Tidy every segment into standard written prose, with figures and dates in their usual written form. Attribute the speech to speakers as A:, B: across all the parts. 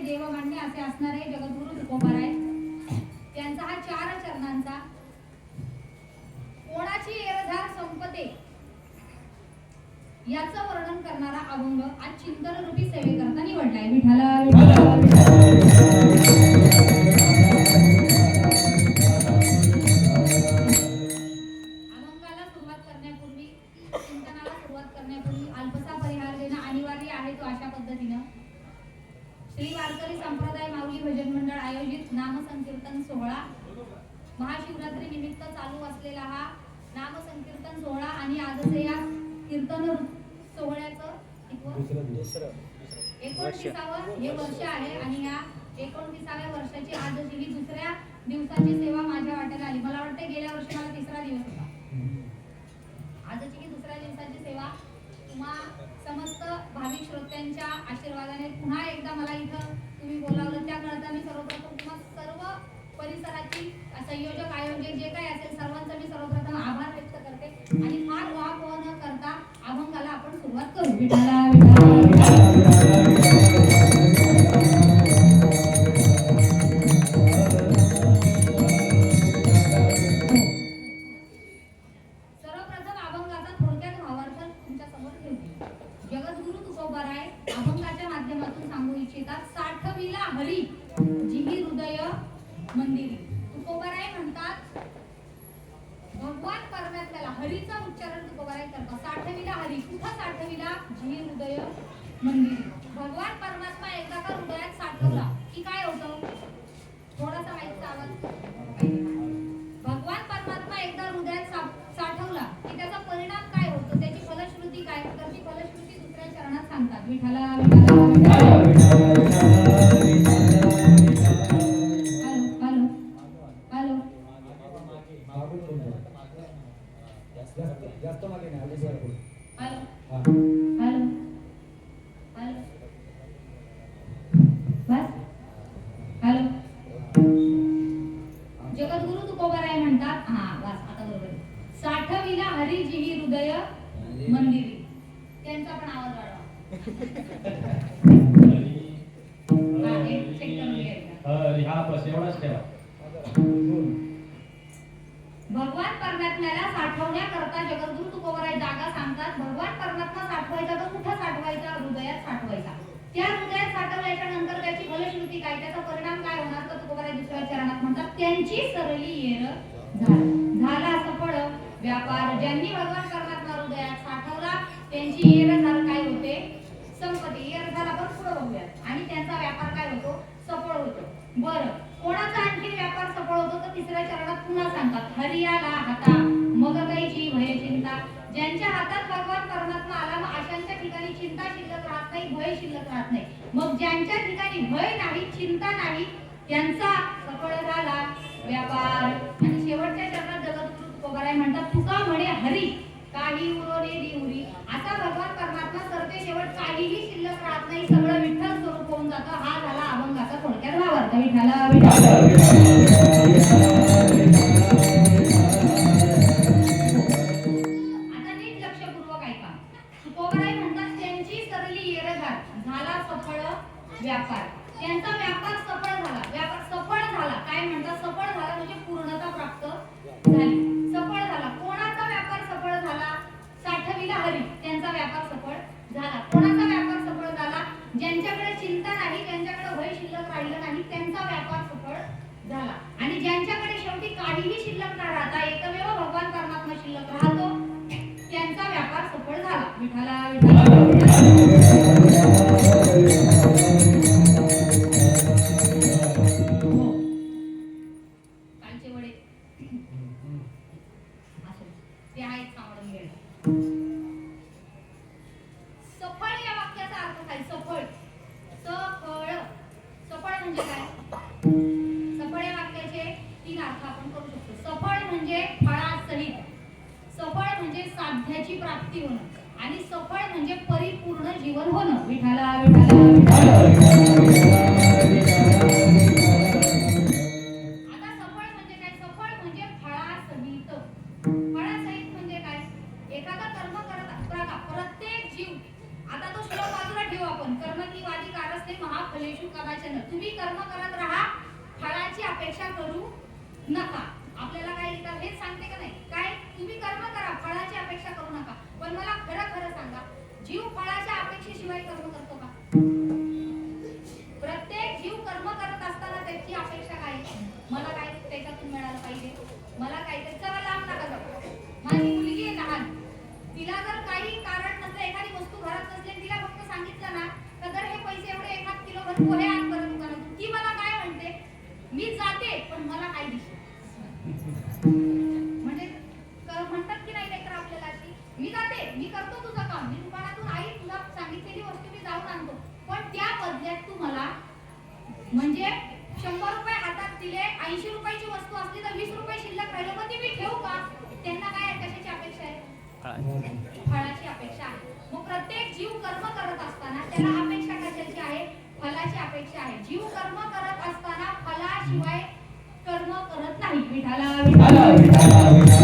A: देवमान्य असे असणारे जगद्गुरु तुकोबाराय त्यांचा हा 4 चरणांचा याचं वर्णन करणारा अभंग आज चिंतन रूपी सेवेकरता निवडलाय. विठाला विठाला अभंगाला सुरुवात करण्यापूर्वी, चिंतनाला सुरुवात करण्यापूर्वी अल्पसा परिहार देणं अनिवार्य आहे. तो अशा पद्धतीनं श्री वारकरी संप्रदाय माऊली भजन मंडळ आयोजित नामसंकीर्तन सोहळा, महाशिवरात्री निमित्त चालू असलेला हा नामसंकीर्तन सोहळा आणि आजचे या कीर्तन सोहळ्याचं 29वे हे वर्ष आहे आणि या 29व्या वर्षाची आजची ही दुसऱ्या दिवसाची सेवा माझ्या वाट्याला आली. मला वाटतं गेल्या वर्षी मला तिसरा दिवस होता. आजची ही दुसऱ्या दिवसाची सेवा तुम्हा समस्त भाविक श्रोत्यांच्या आशीर्वादाने पुन्हा एकदा मला इथं तुम्ही बोलावलं त्याकरता मी सर्वप्रथम तुम्हा सर्व परिसराची संयोजक आयोजक जे काही असेल सर्वांचा मी सर्वप्रथम आभार व्यक्त करते आणि फार वाहपोह न करता अभंगाला आपण सुरुवात करू. विठाला सर्वप्रथम अभंगाचा थोडक्यात भावार्थ तुमच्या समोर ठेवते. जगद्गुरु तुकोबाराय अभंगाच्या माध्यमातून सांगू इच्छितात. साठविला हरी जिही हृदय मंदिरी. तुकोबाराय म्हणतात भगवान परमात्म्याला हरीचा उच्चारण तुकोबाराय करतात. साठविला हरी कुठं साठविला? जिही हृदय मंदिरी. भगवान परमात्मा एकदा का हृदयात साठवला की काय होतं? थोडासा माईकचा आवाज. भगवान परमात्मा एकदा हृदयात साठवला की त्याचा परिणाम काय होतो? त्याची फलश्रुती काय? तर ती फलश्रुती दुसऱ्या चरणात सांगतात. विठाला
B: जास्त मागे नाही आधी जरा पुढे.
A: हॅलो हॅलो हॅलो बस हॅलो. जगद्गुरु तुकोबाराय म्हणतात हा बस आता बरोबर. साठविला हरी जिही हृदय मंदिरी. त्यांचा पण आवाज वाढवा. एक चेक करून घ्यायचा.
C: हा बस एवढाच ठेवा.
A: भगवान परमात्म्याला साठवण्याकरता जगद्गुरु तुकोबाराय जागा सांगतात. भगवान परमात्मा साठवायचा तर कुठं साठवायचा? हृदयात साठवायचा. त्या हृदयात साठवल्याच्या नंतर त्याची फलश्रुती काय? त्याचा परिणाम काय होणार? तर तुकोबाराय दुसऱ्या चरणात म्हणतात त्यांची सरली येर झाला सफळ व्यापार. ज्यांनी भगवान परमात्मा हृदयात साठवला त्यांची येर झाला काय होते? संपत्ती. येर झाला पण पुढे बघूयात. आणि त्यांचा व्यापार काय होतो? सफळ होतो. बरं कोणाचा आणखी व्यापार सफळ होतो? तर तिसऱ्या चरणात पुन्हा सांगतात हरियाला हाता मग कैची भय चिंता. ज्यांच्या हातात भगवान परमात्मा आला मग अशांच्या ठिकाणी चिंता शिल्लक राहत नाही, भय शिल्लक राहत नाही. मग ज्यांच्या ठिकाणी भय नाही, चिंता नाही, त्यांचा सफळ झाला व्यापार. आणि शेवटच्या चरणात जगद्गुरु तुकोबाराय म्हणतात तुका म्हणे हरी काही उरोने दिउरी. असा भगवान परमात्मा सरते शेवट काहीही शिल्लक राहत नाही, सगळं विठ्ठल स्वरूप होऊन जातं. हा झाला अभंगाचा थोडक्यात भावार्थ. विठाला आता नीट लक्षपूर्वक ऐका. तुकोबाराय म्हणतात त्यांची सरली येरघाट झाला सफळ व्यापार. त्यांचा व्यापार सफळ झाला. व्यापार सफळ झाला काय म्हणतात? सफळ झाला म्हणजे पूर्णता प्राप्त झाली, सफळ झाला. कोणाचा व्यापार सफळ झाला? साठविला हरी त्यांचा व्यापार सफळ झाला. कोणाचा व्यापार सफळ झाला? ज्यांच्याकडे चिंता नाही, ज्यांच्याकडे भय शिल्लक राहिलं नाही, त्यांचा व्यापार सफळ झाला. आणि ज्यांच्याकडे शेवटी काहीही शिल्लक न राहता एकमेव भगवान परमात्मा शिल्लक राहतो त्यांचा व्यापार सफळ झाला. विठाला कालचे वडे असो ते आहेत सावरून गेले. सफळ या वाक्याचा अर्थ काय? सफळ सफळ सफळ म्हणजे काय? सफळ या वाक्याचे 3 अर्थ आपण करू शकतो. सफळ म्हणजे फळासहित, सफळ म्हणजे साध्याची प्राप्ती होणं आणि सफळ म्हणजे परिपूर्ण जीवन होणं. विठाला आता सफळ म्हणजे काय? सफळ म्हणजे फळासहित. फळासहित म्हणजे काय? एखादा कर्म करत बघा प्रत्येक जीव. आता तो श्लोक बाजूला ठेवू आपण. कर्म की वादी कारस्ते महाफलेषु कदाचन. तुम्ही कर्म करत राहा, फळाची अपेक्षा करू नका. आपल्याला काय हेच सांगते का नाही? काय? तुम्ही कर्म करा, फळाची अपेक्षा करू नका. पण मला खरं खरं सांगा पण पोहे आण बरं दुकानातून. ती मला काय म्हणते, मी जाते पण मला काय दिसत. म्हणजे म्हणतात की नाही लेकर आपल्याला की मी जाते, मी करतो तुझं काम, मी दुकानातून आई तुला सांगितलेली वस्तू मी जाऊन आणतो, पण त्या बदल्यात तू मला म्हणजे 100 रुपये हातात दिले, 80 रुपयाची वस्तू असली तर 20 रुपये शिल्लक राहिले, मग ती मी ठेवू का? त्यांना काय कशाची अपेक्षा आहे? फळाची अपेक्षा आहे. मग प्रत्येक जीव कर्म करत असताना त्याला अपेक्षा कशाची आहे? फलाची अपेक्षा आहे. जीव कर्म करत असताना फलाशिवाय कर्म करत नाही. विठाला विठाला विठाला म्हणजे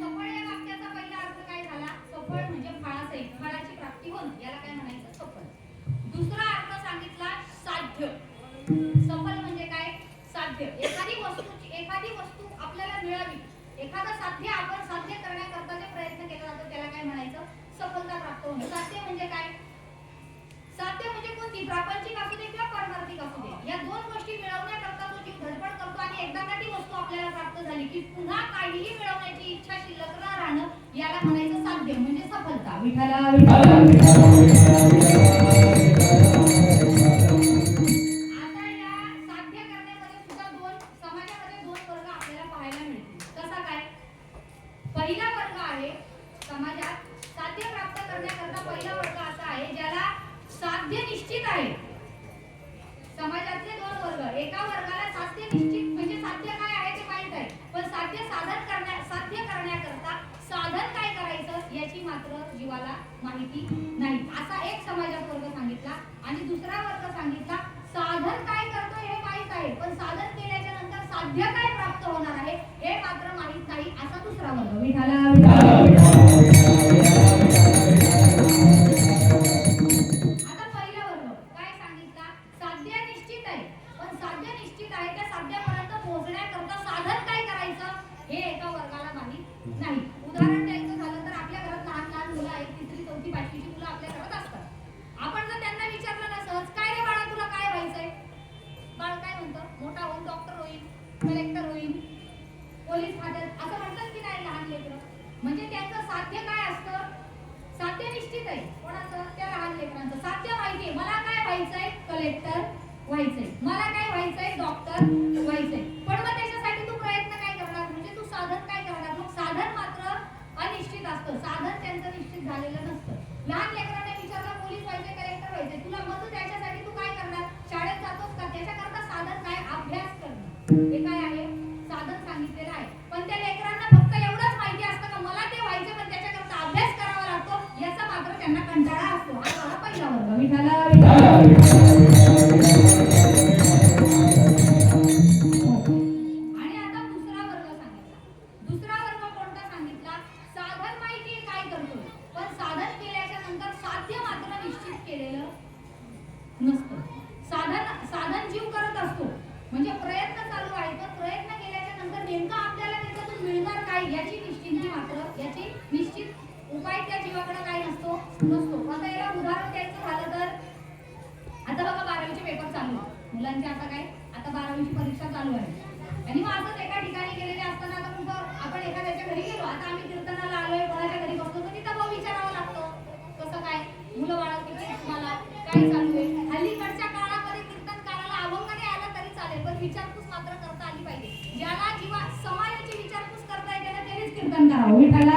A: सफळ या वाक्याचा पहिला अर्थ काय झाला? सफळ म्हणजे फळाचे, फळाची प्राप्ती होणे, याला काय म्हणायचं? सफळ. दुसरा अर्थ सांगितला साध्य. सफल म्हणजे काय? साध्य. एखादी वस्तू आपल्याला मिळावी, एखादं साध्य आपण साध्य करण्याकरता जे प्रयत्न केला जातो त्याला काय म्हणायचं? सफलता प्राप्त होणे. साध्य म्हणजे काय? साध्य म्हणजे कोणती? प्रापंचिक असू दे किंवा पारमार्थिक असू दे, या दोन गोष्टी मिळवण्याकरता तो जीव धडपड करतो आणि एकदा का ती वस्तू आपल्याला प्राप्त झाली की पुन्हा काहीही मिळवण्याची इच्छा शिल्लक न राहणं, याला म्हणायचं साध्य म्हणजे सफलता. विठाला विठाला आता या साध्य करण्यामध्ये सुद्धा समाजामध्ये दोन वर्ग आपल्याला पाहायला मिळतील. कसा काय? पहिला वर्ग आहे समाजात साध्य प्राप्त करण्याकरता पहिला वर्ग असा आहे ज्याला साध्य निश्चित आहे. समाजातले दोन वर्ग, एका वर्गाला साध्य निश्चित म्हणजे साध्य काय आहे ते माहित आहे, पण साध्य करण्याकरता साधन काय करायचं याची मात्र जीवाला माहिती नाही. असा एक समाजात वर्ग सांगितला. आणि दुसरा वर्ग सांगितला साधन काय करतो हे माहित आहे, पण साधन केल्याच्या नंतर साध्य काय प्राप्त होणार आहे हे मात्र माहित नाही, असा दुसरा वर्ग. विठाला आता पहिला वर्ग काय सांगितला? साध्य निश्चित आहे, पण साध्य निश्चित आहे त्या साध्यापर्यंत पोहोचण्याकरता साधन काय करायचं हे एका वर्गाला माहित नाही. उदाहरण द्यायचं झालं तर आपल्या घरात लहान लहान मुलं आहेत, 3री 4थी 5वीची मुलं आपल्या घरात असतात. आपण जर त्यांना विचारलं ना सहज, काय रे बाळा तुला काय व्हायचंय? बाळ काय म्हणतं? मोठा होऊन डॉक्टर होईल, कलेक्टर होईल, पोलीस फादर, असं म्हणतात की नाही लहान लेकरं. म्हणजे त्यांचं साध्य काय असतं? साध्य निश्चित आहे. कोणाचं? त्या लहान लेकरांचं साध्य माहिती आहे, मला काय व्हायचंय? कलेक्टर व्हायचंय, मला काय व्हायचंय? डॉक्टर व्हायचंय. पण मग त्याच्यासाठी तू प्रयत्न काय करणार? म्हणजे तू साधन काय करणार? मग साधन मात्र अनिश्चित असतं, साधन त्यांचं निश्चित झालेलं नसतं. लहान लेकरांना विचारलं पोलीस व्हायचंय, कलेक्टर व्हायचंय, तुला मग त्याच्यासाठी तू काय करणार? शाळेत जातोस का? त्याच्याकरता साधन काय? अभ्यास करणं. हे काय आहे? साधन सांगितलेलं आहे. पण त्या लेकरांना फक्त एवढंच माहिती असतं का मला ते व्हायचे, पण त्याच्याकरता अभ्यास करावा लागतो, याचा मात्र त्यांना कंटाळा असतो. हा झाला पहिला वर्ग. विठाला आणि आता दुसरा वर्ग सांगितला. दुसरा वर्ग कोणता सांगितला? साधन माहिती काय करतोय, पण साधन केल्याच्या नंतर साध्य मात्र निश्चित केलेलं नसतं. साधन जीव करत असतो, म्हणजे प्रयत्न चालू आहे, पण प्रयत्न केल्याच्या नंतर नेमका आपल्याला त्याच्यातून मिळणार काय याची निश्चिती मात्र, याची निश्चित उपाय त्या जीवाकडे काय नसतो. आता याला उदाहरण द्यायचं झालं तर आता बघा 12वीचे पेपर चालू आहेत मुलांचे. आता काय? आता 12वीची परीक्षा चालू आहे आणि मग असंच एका ठिकाणी गेलेले असताना आता कुठं आपण एखाद्याच्या घरी गेलो, आता आम्ही कीर्तनाला आलोय, कोणाच्या घरी बसलो तर तिथं भाऊ विचारावं लागतं कसं काय मुलं बाळा किती तुम्हाला काय चालू आहे. हल्लीकडच्या काळामध्ये कीर्तनकाराला अभंग नाही आला तरी चालेल, पण विचारपूस मात्र करता आली पाहिजे. ज्याला जीवा समाजाची विचारपूस करता येते ना त्यानेच कीर्तन करावं. विठाला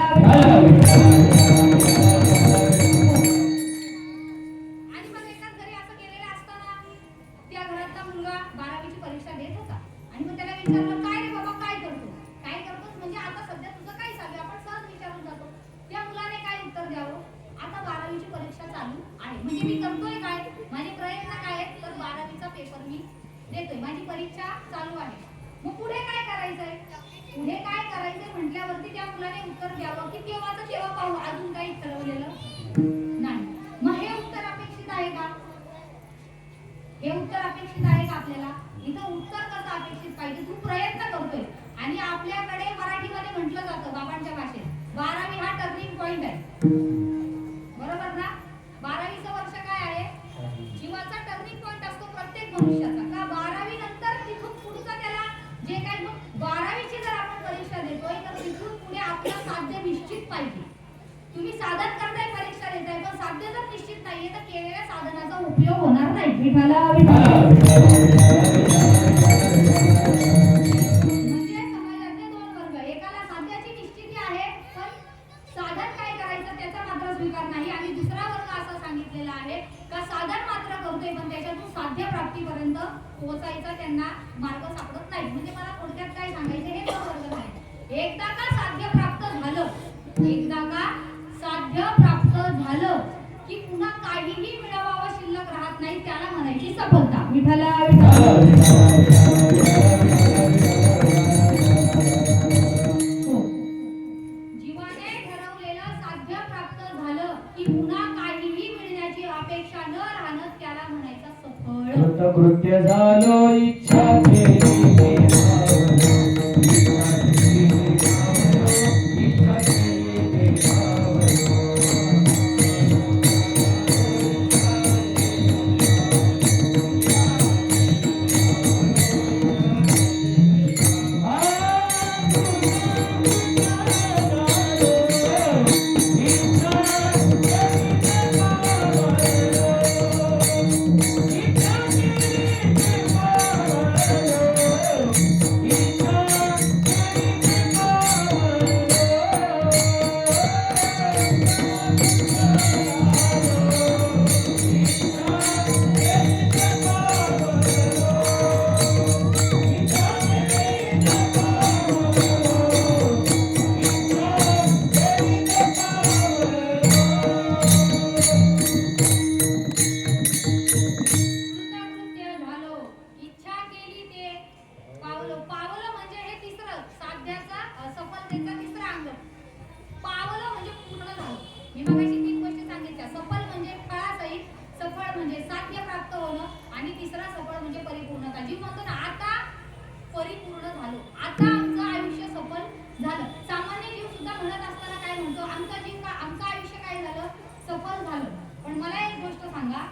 A: आणि मग एकाच घरी असं केलेलं असताना त्या घरातला मुलगा 12वीची परीक्षा देत होता आणि मग त्याला विचारलं काय रे बाबा काय करतो? काय करतोस म्हणजे आता सध्या तुझं काय चालू? आपण सहज विचारून जातो. त्या मुलाने काय उत्तर द्यावं? आता 12वीची परीक्षा चालू आहे, म्हणजे मी करतोय काय? माझे प्रयत्न काय आहेत? तर 12वीचा पेपर मी देतोय, माझी परीक्षा चालू आहे. मग पुढे काय करायचंय? पुढे काय करायचंय म्हटल्यावरती त्या मुलाने उत्तर द्यावं की तेव्हाचं तेव्हा पाहू, अजून काही ठरवलेलं नाही. मग हे उत्तर अपेक्षित आहे का? हे उत्तर अपेक्षित आहे का आपल्याला? इथं उत्तर कसं अपेक्षित पाहिजे? तू प्रयत्न करतोय आणि आपल्याकडे मराठीमध्ये म्हटलं जातं बाबांच्या भाषेत 12वी हा टर्निंग पॉइंट आहे, बरोबर ना? 12वीचं वर्ष काय आहे? जीवाचा टर्निंग पॉइंट असतो प्रत्येक मनुष्याचा. का 12वी नंतर तिथून पुढचं त्याला जे काय, मग 12वीची जर आपण परीक्षा देतोय तर तिथून पुढे आपलं साध्य निश्चित पाहिजे. तुम्ही साधन करताय, परीक्षा देताय, विठाला विठाला. म्हणजे समाजातले दोन वर्ग, एकाला साध्याची निश्चिती आहे पण साधन काय करायचं त्याचा मात्र स्वीकार नाही, आणि दुसरा वर्ग असा सांगितलेला आहे का साधन मात्र करतोय पण त्याच्यातून साध्य प्राप्तीपर्यंत पोहोचायचा त्यांना मार्ग सापडत नाही. म्हणजे मला थोडक्यात काय सांगायचं, हे दोन वर्ग आहेत. एकदा का साध्य प्राप्त झालं, एकदा का साध्य प्राप्त झालं की पुन्हा काहीही मिळवावं शिल्लक राहत नाही, त्याला म्हणायची सफलता. विठाला विठाला. हो. जीवाने ठरवलेलं साध्य प्राप्त झालं की पुन्हा काहीही मिळण्याची अपेक्षा न राहणं, त्याला म्हणायचं सफळ.
C: कृत्य झालो इच्छा केली
A: कृतकृत्य झालो, इच्छा केली ते पावलो. पावलो म्हणजे हे तिसरं साध्याचा सफलतेचा तिसरा अंग. पावलो म्हणजे पूर्ण झालं. मी मगाशी तीन गोष्टी सांगितल्या. सफल म्हणजे फळासहित, सफळ म्हणजे साध्य प्राप्त होणं, आणि तिसरा सफळ म्हणजे परिपूर्णता. जी म्हणतो ना आता परिपूर्ण झालो, आता आमचं आयुष्य सफल झालं. सामान्य जीव सुद्धा म्हणत असताना काय म्हणतो, आमचं आयुष्य काय झालं, सफल झालं. पण मला एक गोष्ट सांगा,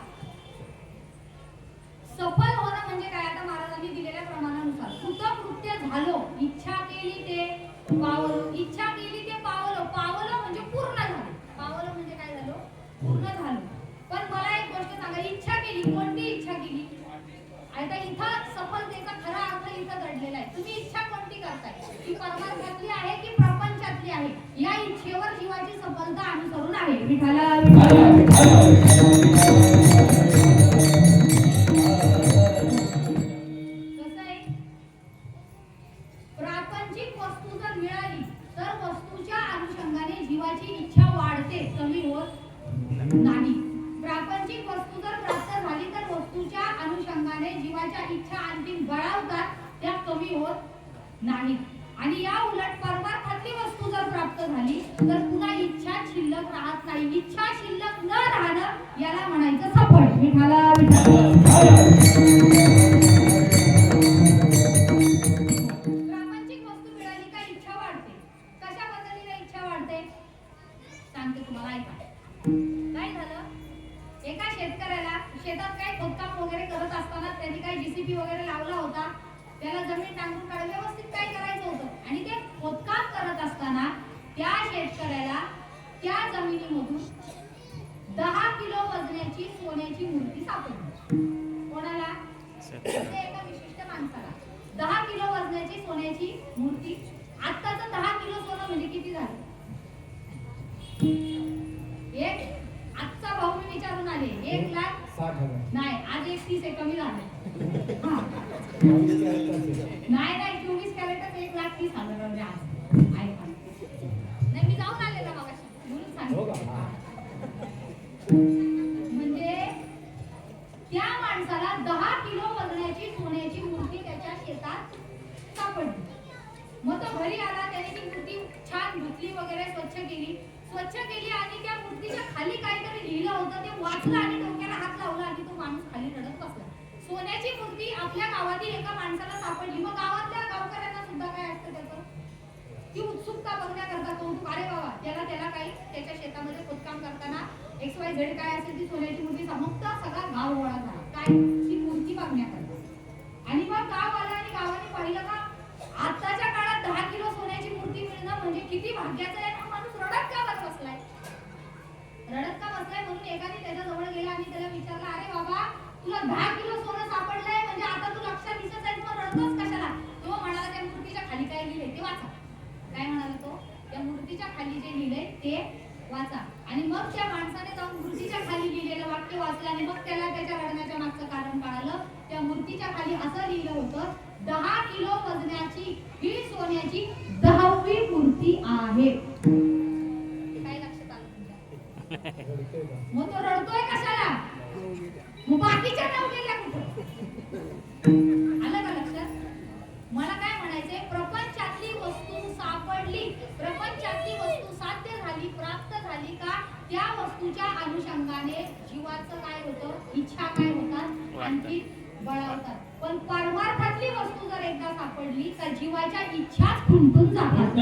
A: सफल होणं म्हणजे काय? आता महाराजांनी दिलेल्या प्रमाणानुसार कृतकृत्य झालो, इच्छा केली ते पावलो. इच्छा केली ते पावलो. पावलो म्हणजे पूर्ण झालं. पावलो म्हणजे काय झालं, पूर्ण झालं. पण मला एक गोष्ट सांगा, इच्छा केली, कोणती इच्छा केली? आता इथं सफलतेचा खरा अर्थ इथं दडलेला आहे. तुम्ही इच्छा कोणती करताय, ती परमार्थातली आहे की प्रपंचातली आहे? या इच्छेवर जीवाची सफलता अनुसरून आहे. विठाला विठाला. कसं आहे, प्रापंचिक वस्तू जर मिळाली तर वस्तूच्या अनुषंगाने जीवाची इच्छा वाढते, कमी होत नाही. प्रापंचिक वस्तू जर प्राप्त झाली तर वस्तूच्या अनुषंगाने जीवाच्या इच्छा आणखी बळावतात, त्या कमी होत नाहीत. आणि या उलट परमार्थातली वस्तू जर प्राप्त झाली तर पुन्हा इच्छा शिल्लक राहत नाही. इच्छा शिल्लक न राहणं याला म्हणायचं सफळ. विठाला विठाला. प्रापंचिक वस्तू मिळाली का इच्छा वाढते. कशा पद्धतीने इच्छा वाढते सांगते तुम्हाला, ऐका. काय झालं, एका शेतकऱ्याला शेतात काय खोदकाम वगैरे करत असताना त्यांनी काय जीसीबी वगैरे लावला होता. त्याला जमीन नांगरून काढून व्यवस्थित काय करायचं होतं, आणि ते खोदकाम करत असताना त्या शेतकऱ्याला त्या जमिनीमधून 10 किलो वजनाची सोन्याची मूर्ती सापडली. कोणाला? एका विशिष्ट माणसाला 10 किलो वजनाची सोन्याची मूर्ती. आत्ताचं 10 किलो सोनं म्हणजे किती झालं? एक आजचा भाव मी विचारून आले, 1,60,000 नाही, आज 1,30,000 कमी झालं. नाही 24 कॅरेटच 1,30,000 म्हणजे आज. ऐका नाही, मी जाऊन आले ना मगाशी, म्हणून सांगते. म्हणजे त्या माणसाला 10 किलो वजनाची सोन्याची मूर्ती त्याच्या शेतात सापडली. मग तो घरी आला, त्याने ती मूर्ती छान धुतली वगैरे, स्वच्छ केली आणि त्या मूर्तीच्या खाली काहीतरी लिहिलं होतं ते वाचलं आणि डोक्याला हात लावला आणि तो माणूस खाली रडत बसला. सोन्याची मूर्ती आपल्या गावातील एका माणसाला सापडली. मग गावातल्या गावकऱ्यांना सुद्धा काय असतं त्याचं, ती उत्सुकता बघण्याकरता कौतुक. अरे बाबा, त्याला काही त्याच्या शेतामध्ये खोदकाम करताना XYZ काय असेल ती सोन्याची मूर्ती समजता सगळा गाव गोळा झाला. काय, ती मूर्ती बघण्याकरता. आणि मग गाव आला आणि गावाने पाहिलं का आताच्या काळात 10 किलो सोन्याची मूर्ती मिळणं म्हणजे किती भाग्याचं आहे. हा माणूस रडत का बसलाय म्हणून एकाने त्याच्या जवळ गेला आणि त्याला विचारलं, अरे बाबा, तुला 10 रडतोच कशाला? तो म्हणाला त्या मूर्तीच्या खाली काय लिहिलंय ते वाचा. काय म्हणाला तो? त्या मूर्तीच्या खाली जे लिहिलंय ते वाचा. आणि मग त्या माणसाने जाऊन मूर्तीच्या खाली लिहिलेलं वाक्य वाचलं आणि मग त्याला त्याच्या रडण्याच्या मागचं कारण कळालं. त्या मूर्तीच्या खाली असं लिहिलं होतं, 10 किलो वजनाची ही सोन्याची 10वी मूर्ती आहे. काय लक्षात आलं तुमच्या?
B: रडतोय का?
A: मग तो रडतोय कशाला? मग बाकीच्या नाव गेल्या कुठं? आलं का लक्षात? मला काय म्हणायचंय, प्रपंचातली वस्तू सापडली, प्रपंचातली वस्तू साध्य झाली, प्राप्त झाली का त्या वस्तूच्या अनुषंगाने जीवाचं काय होतं, इच्छा काय होतात, आणखी बळावतात. पण परमार्थातली वस्तू जर एकदा सापडली तर जीवाच्या इच्छाच खुंटून जातात.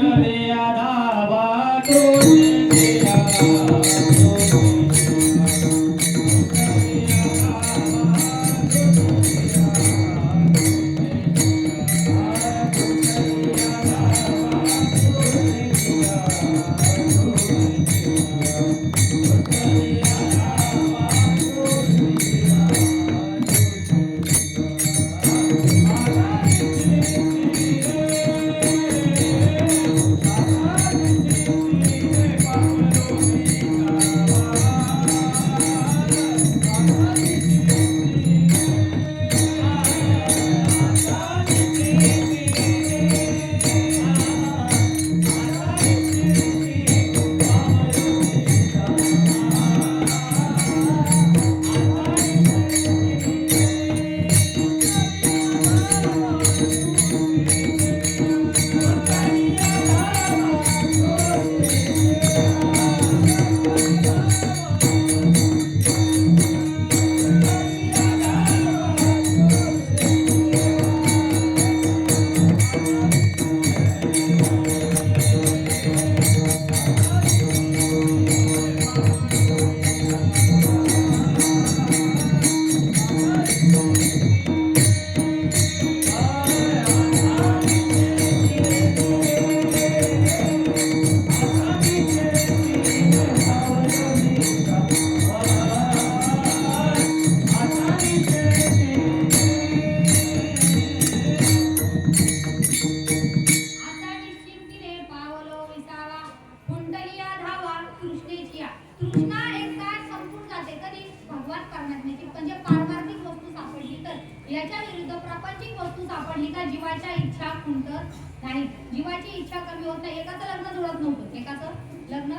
A: याच्या विरुद्ध प्रापंचिक वस्तू सापडली का जीवाच्या इच्छा खुंटत नाही, जीवाची इच्छा कमी होत नाही. एकाचं लग्न जुळत नव्हतं, एकाचं लग्न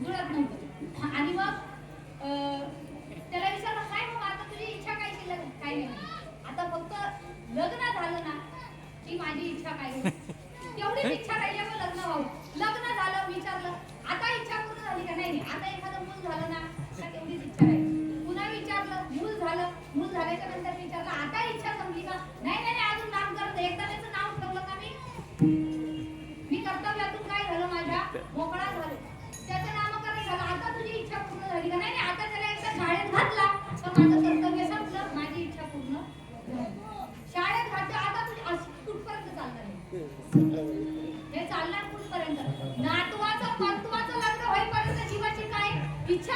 A: जुळत नव्हतं. आणि मग त्याला विचारलं, काय मग आता तुझी इच्छा काय शिल्लक? काय नाही, आता फक्त लग्न झालं ना की माझी इच्छा काय होती, तेवढीच इच्छा राहिली, मग लग्न व्हावं. लग्न झालं, विचारलं आता इच्छा पूर्ण झाली का? नाही, आता एखादं मूल झालं ना का तेवढीच इच्छा राहिली. पुन्हा विचारलं, मूल झालं, मूल झाल्याच्या नंतर विचारलं, आता इच्छा संपली का? नाही नाही, अजून नामकरण, एकदा त्याचं नाव ठेवलं का मी कर्तव्यातून काय झालं, माझ्या मोकळा झालो, त्याचं नामकरण झालं. आता तुझी इच्छा पूर्ण झाली का? नाही नाही, आता त्याला एकदा शाळेत घातला तर माझं कर्तव्य संपलं, माझी इच्छा पूर्ण झाली. शाळेत घातलं, आता तुझी कुठपर्यंत चालणार हे चालणार कुठपर्यंत? नातवाचं लग्न होईपर्यंत जीवाची काय इच्छा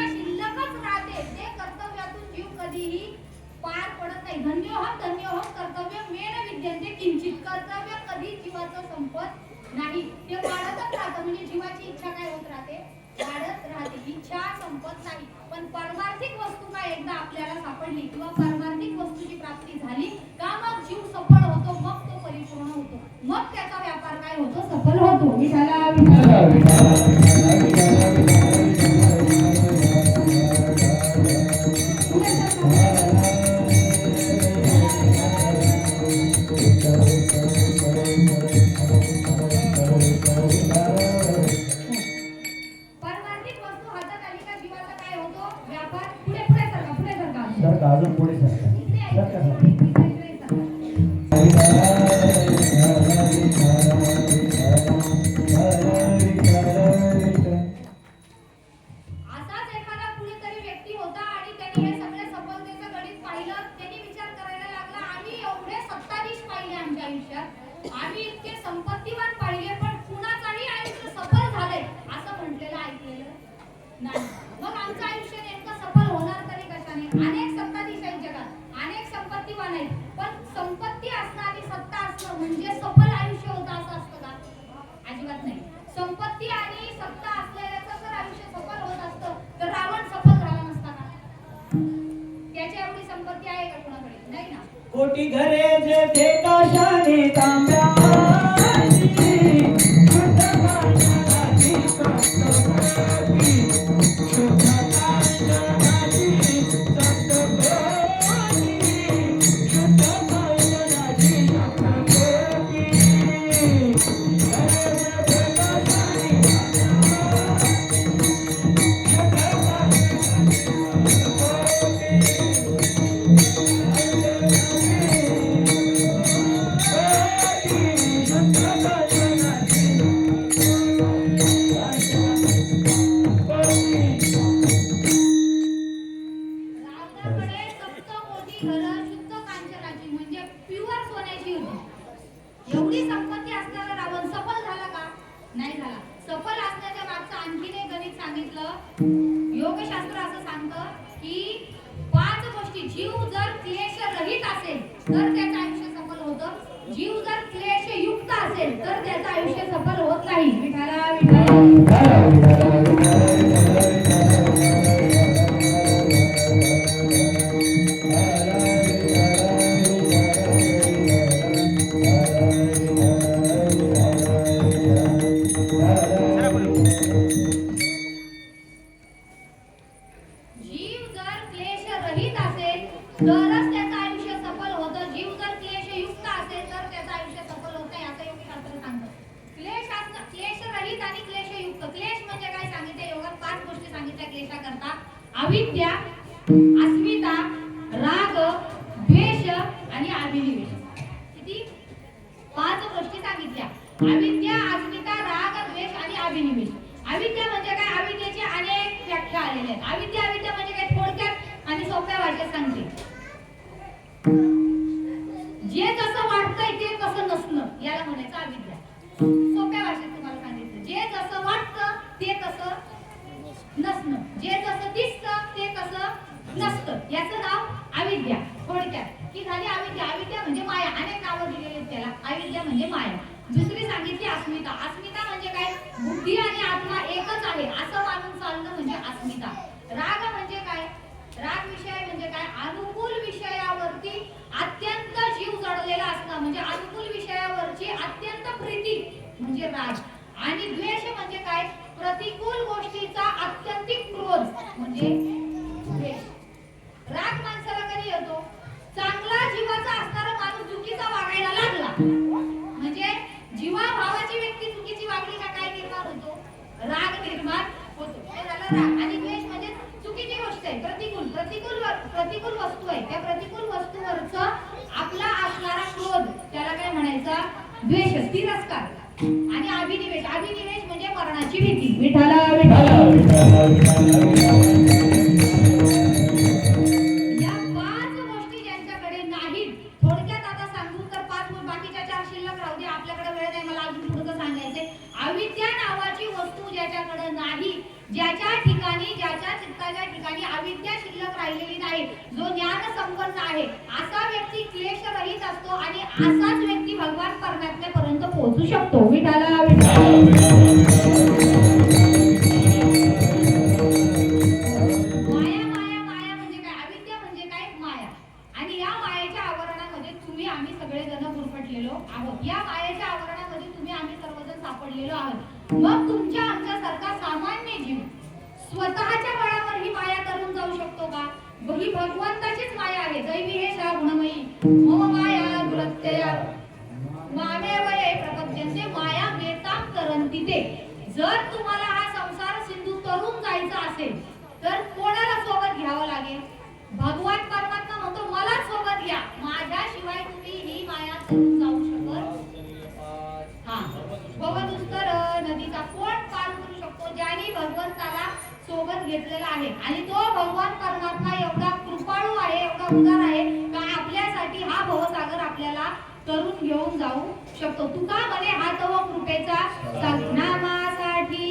A: शिल्लकच राहते. ते कर्तव्यातून जीव कधीही पार पडत नाही. धन्योहम कर्तव्य मेन विद्यन्ते किंचित. कर्तव्य कधी जीवाचं संपत नाही, ते वाढतच राहतं. म्हणजे जीवाची इच्छा काय होत राहते, वाढत राहते, इच्छा संपत नाही. पण परमार्थिक वस्तू काय एकदा आपल्याला सापडली किंवा परमार्थिक वस्तूची प्राप्ती झाली का मग जीव सफळ होतो, मग तो परिपूर्ण होतो, मग त्याचा व्यापार काय होतो, सफल होतो. परमार्थिक वस्तू हातात आली का जीवाचा काय होतो, व्यापार. पुढे सरका
C: अजून पुढे सरका.
A: असाच एखादा कुणीतरी व्यक्ती होता आणि त्यांनी हे सगळे सफलतेचं गणित पाहिलं. त्यांनी विचार करायला लागला, आम्ही एवढे सत्ताधीश पाहिले आमच्या आयुष्यात, आम्ही इतके संपत्तीवान पाहिले, पण कुणाचाही आयुष्य सफल झालंय असं म्हटलेलं ऐकलेलं नाही. मग आमचं आयुष्य नेमकं सफल होणार तरी कशाने? अनेक सत्ताधीश आहेत जगात, अनेक संपत्तीवान आहेत, पण संपत्ती असणं आणि सत्ता असणं म्हणजे सफल आयुष्य होतं असं असतं का? अजिबात नाही. संपत्ती आणि सत्ता असलेल्याचं जर आयुष्य सफल होत असतं तर रावण सफल झाला नसता का? त्याच्या एवढी संपत्ती आहे का कोणाकडे? नाही ना.
C: कोटी घरे जेथे काशाने तांब्याची शुद्ध कांचनाची सप्तकोटी शुद्ध कांचनाची सप्तकोटी शुद्ध कांचनाची सप्तकोटी
A: रावणाकडे सप्तकोटी घरं शुद्ध कांचनाची म्हणजे प्युअर सोन्याची होती. एवढी संपत्ती असणारा रावण सफल झाला का? नाही झाला. सफल असण्याच्या मागचं आणखीन एक गणित सांगितलं. योगशास्त्र असं सांगतं की 5 गोष्टी. जीव जर क्लेश रहित असेल तर त्याचं आयुष्य सफल होतं. जीव जर क्लेश युक्त असेल तर त्याचं आयुष्य सफल होत नाही. विठाला जीव जर क्लेश रहित असेल तरच त्याचं आयुष्य सफल होतं. जीव जर क्लेश युक्त असेल तर त्याचं आयुष्य सफल होत नाही असं योगशास्त्र सांगतं. क्लेश रहित आणि क्लेश युक्त. क्लेश म्हणजे काय सांगितलं योगात? 5 गोष्टी सांगितल्या क्लेशाकरता. अविद्या, अस्मिता, राग, द्वेष आणि अभिनिवेश. किती? 5 गोष्टी सांगितल्या. अविद्या, अस्मिता, राग, द्वेष आणि अभिनिवेश. अविद्या म्हणजे काय? अविद्येची अनेक व्याख्या आलेल्या आहेत. अविद्या म्हणजे काय? थोडक्यात आणि सोप्या भाषेत सांगते. जे जसं वाटतंय ते तसं नसणं याला म्हणायचं अविद्या. सोप्या भाषेत तुम्हाला सांगितलं. जे जसं वाटतं ते तसं नसणं. जे जसं दिसतं ते तसं नसतं याचं नाव अविद्या. थोडक्यात की झाली अविद्या. अविद्या म्हणजे माया. अनेक नावं दिलेली आहेत त्याला. अविद्या म्हणजे माया. दुसरी सांगितली अस्मिता. अस्मिता म्हणजे काय? बुद्धी आणि आत्मा एकच आहे असं मानून चालणं म्हणजे अस्मिता. राग म्हणजे काय? राग विषय म्हणजे काय? अनुकूल विषयावरती अत्यंत जीव जडलेला असणं म्हणजे अनुकूल विषयावरची अत्यंत प्रीती म्हणजे राग. आणि द्वेष म्हणजे काय? प्रतिकूल गोष्टीचा अत्यंतिक क्रोध म्हणजे द्वेष. राग माणसाला कधी येतो? चांगला जीवाचा असणारा माणूस चुकीचा वागायला लागला म्हणजे जीवाभावाची व्यक्ती चुकीची वागली का काय निर्माण होतो? राग निर्माण होतो. हे झालं राग. आणि द्वेष म्हणजे चुकीची गोष्ट आहे. प्रतिकूल वस्तू आहे. त्या प्रतिकूल वस्तूवरचं आपला असणारा क्रोध त्याला काय म्हणायचा? द्वेष, तिरस्कार. आणि अभिनिवेश. अभिनिवेश म्हणजे मरणाची भीती. विठाला या 5 गोष्टी ज्यांच्याकडे नाहीत. थोडक्यात आता सांगू तर 5 बाकीच्या 4 शिल्लक राहू दे. आपल्याकडे वेळ नाही. मला अजून पुढचं सांगायचंय. अविद्या नावाची वस्तू ज्याच्याकडे नाही, ज्याच्या ठिकाणी ज्याच्या चित्ताच्या ठिकाणी अविद्या शिल्लक राहिलेली नाही, जो ज्ञान संपन्न आहे असा व्यक्ती क्लेश रहित असतो आणि असाच व्यक्ती भगवान परमात्म्यापर्यंत पोहोचू शकतो. विठाला माया म्हणजे काय? अविद्या म्हणजे काय? माया. आणि या मायेच्या आवरणामध्ये तुम्ही आम्ही सगळेजण गुरफटलेलो आहोत. या मायेच्या आवरणामध्ये तुम्ही आम्ही सर्वजण सापडलेलो आहोत. मग तुमच्या आमच्यासारखा सामान्य जीव स्वतःच्या बळावर ही माया करून जाऊ शकतो का? ही भगवंताचीच माया आहे. दैवी हे गुणमयी मम माया दुरत्यय मामेव ये प्रपद्यन्ते माया मेतां तरन्ति ते. जर तुम्हाला हा संसार सिंधू तरून जायचा असेल तर कोणाला सोबत घ्यावं लागेल? भगवान परमात्मा म्हणतो मला सोबत घ्या. माझ्याशिवाय तुम्ही ही माया तरून जाऊ शकत हा. भवदुस्तर नदीचा कोण पार करू शकतो? ज्याने भगवंताला सोबत घेतलेला आहे. आणि तो भगवान परमात्मा एवढा कृपाळू आहे, एवढा उदार आहे का आपल्यासाठी हा भवसागर आपल्याला तरून घेऊन जाऊ शकतो. तुका म्हणे हा तव कृपेचा नामासाठी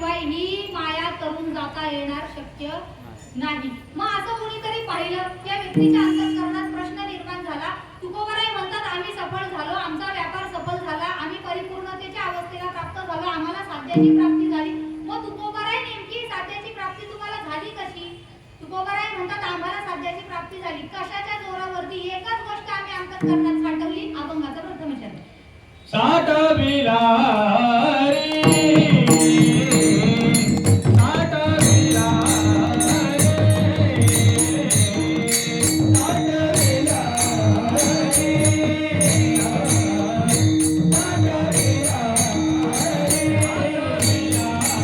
A: शिवाय ही माया करून जाता येणार शक्य नाही. मग असं कोणीतरी पाहिलं, त्या व्यक्तीच्या अंतःकरणात प्रश्न निर्माण झाला. तुकोबाराय म्हणतात आम्ही सफळ झालो, आमचा व्यापार सफल झाला, आम्ही परिपूर्णतेच्या अवस्थेला प्राप्त झालो, आम्हाला साध्याची प्राप्ती झाली. मग तुकोबाराय नेमकी साध्याची प्राप्ती तुम्हाला झाली कशी? तुकोबाराय म्हणतात आम्हाला साध्याची प्राप्ती झाली कशाच्या जोरावरती? एकच गोष्ट आम्ही अंतःकरणात साठवली, अभंगाचा प्रथमचरण.
C: साठविला रे, साठविला रे, साठविला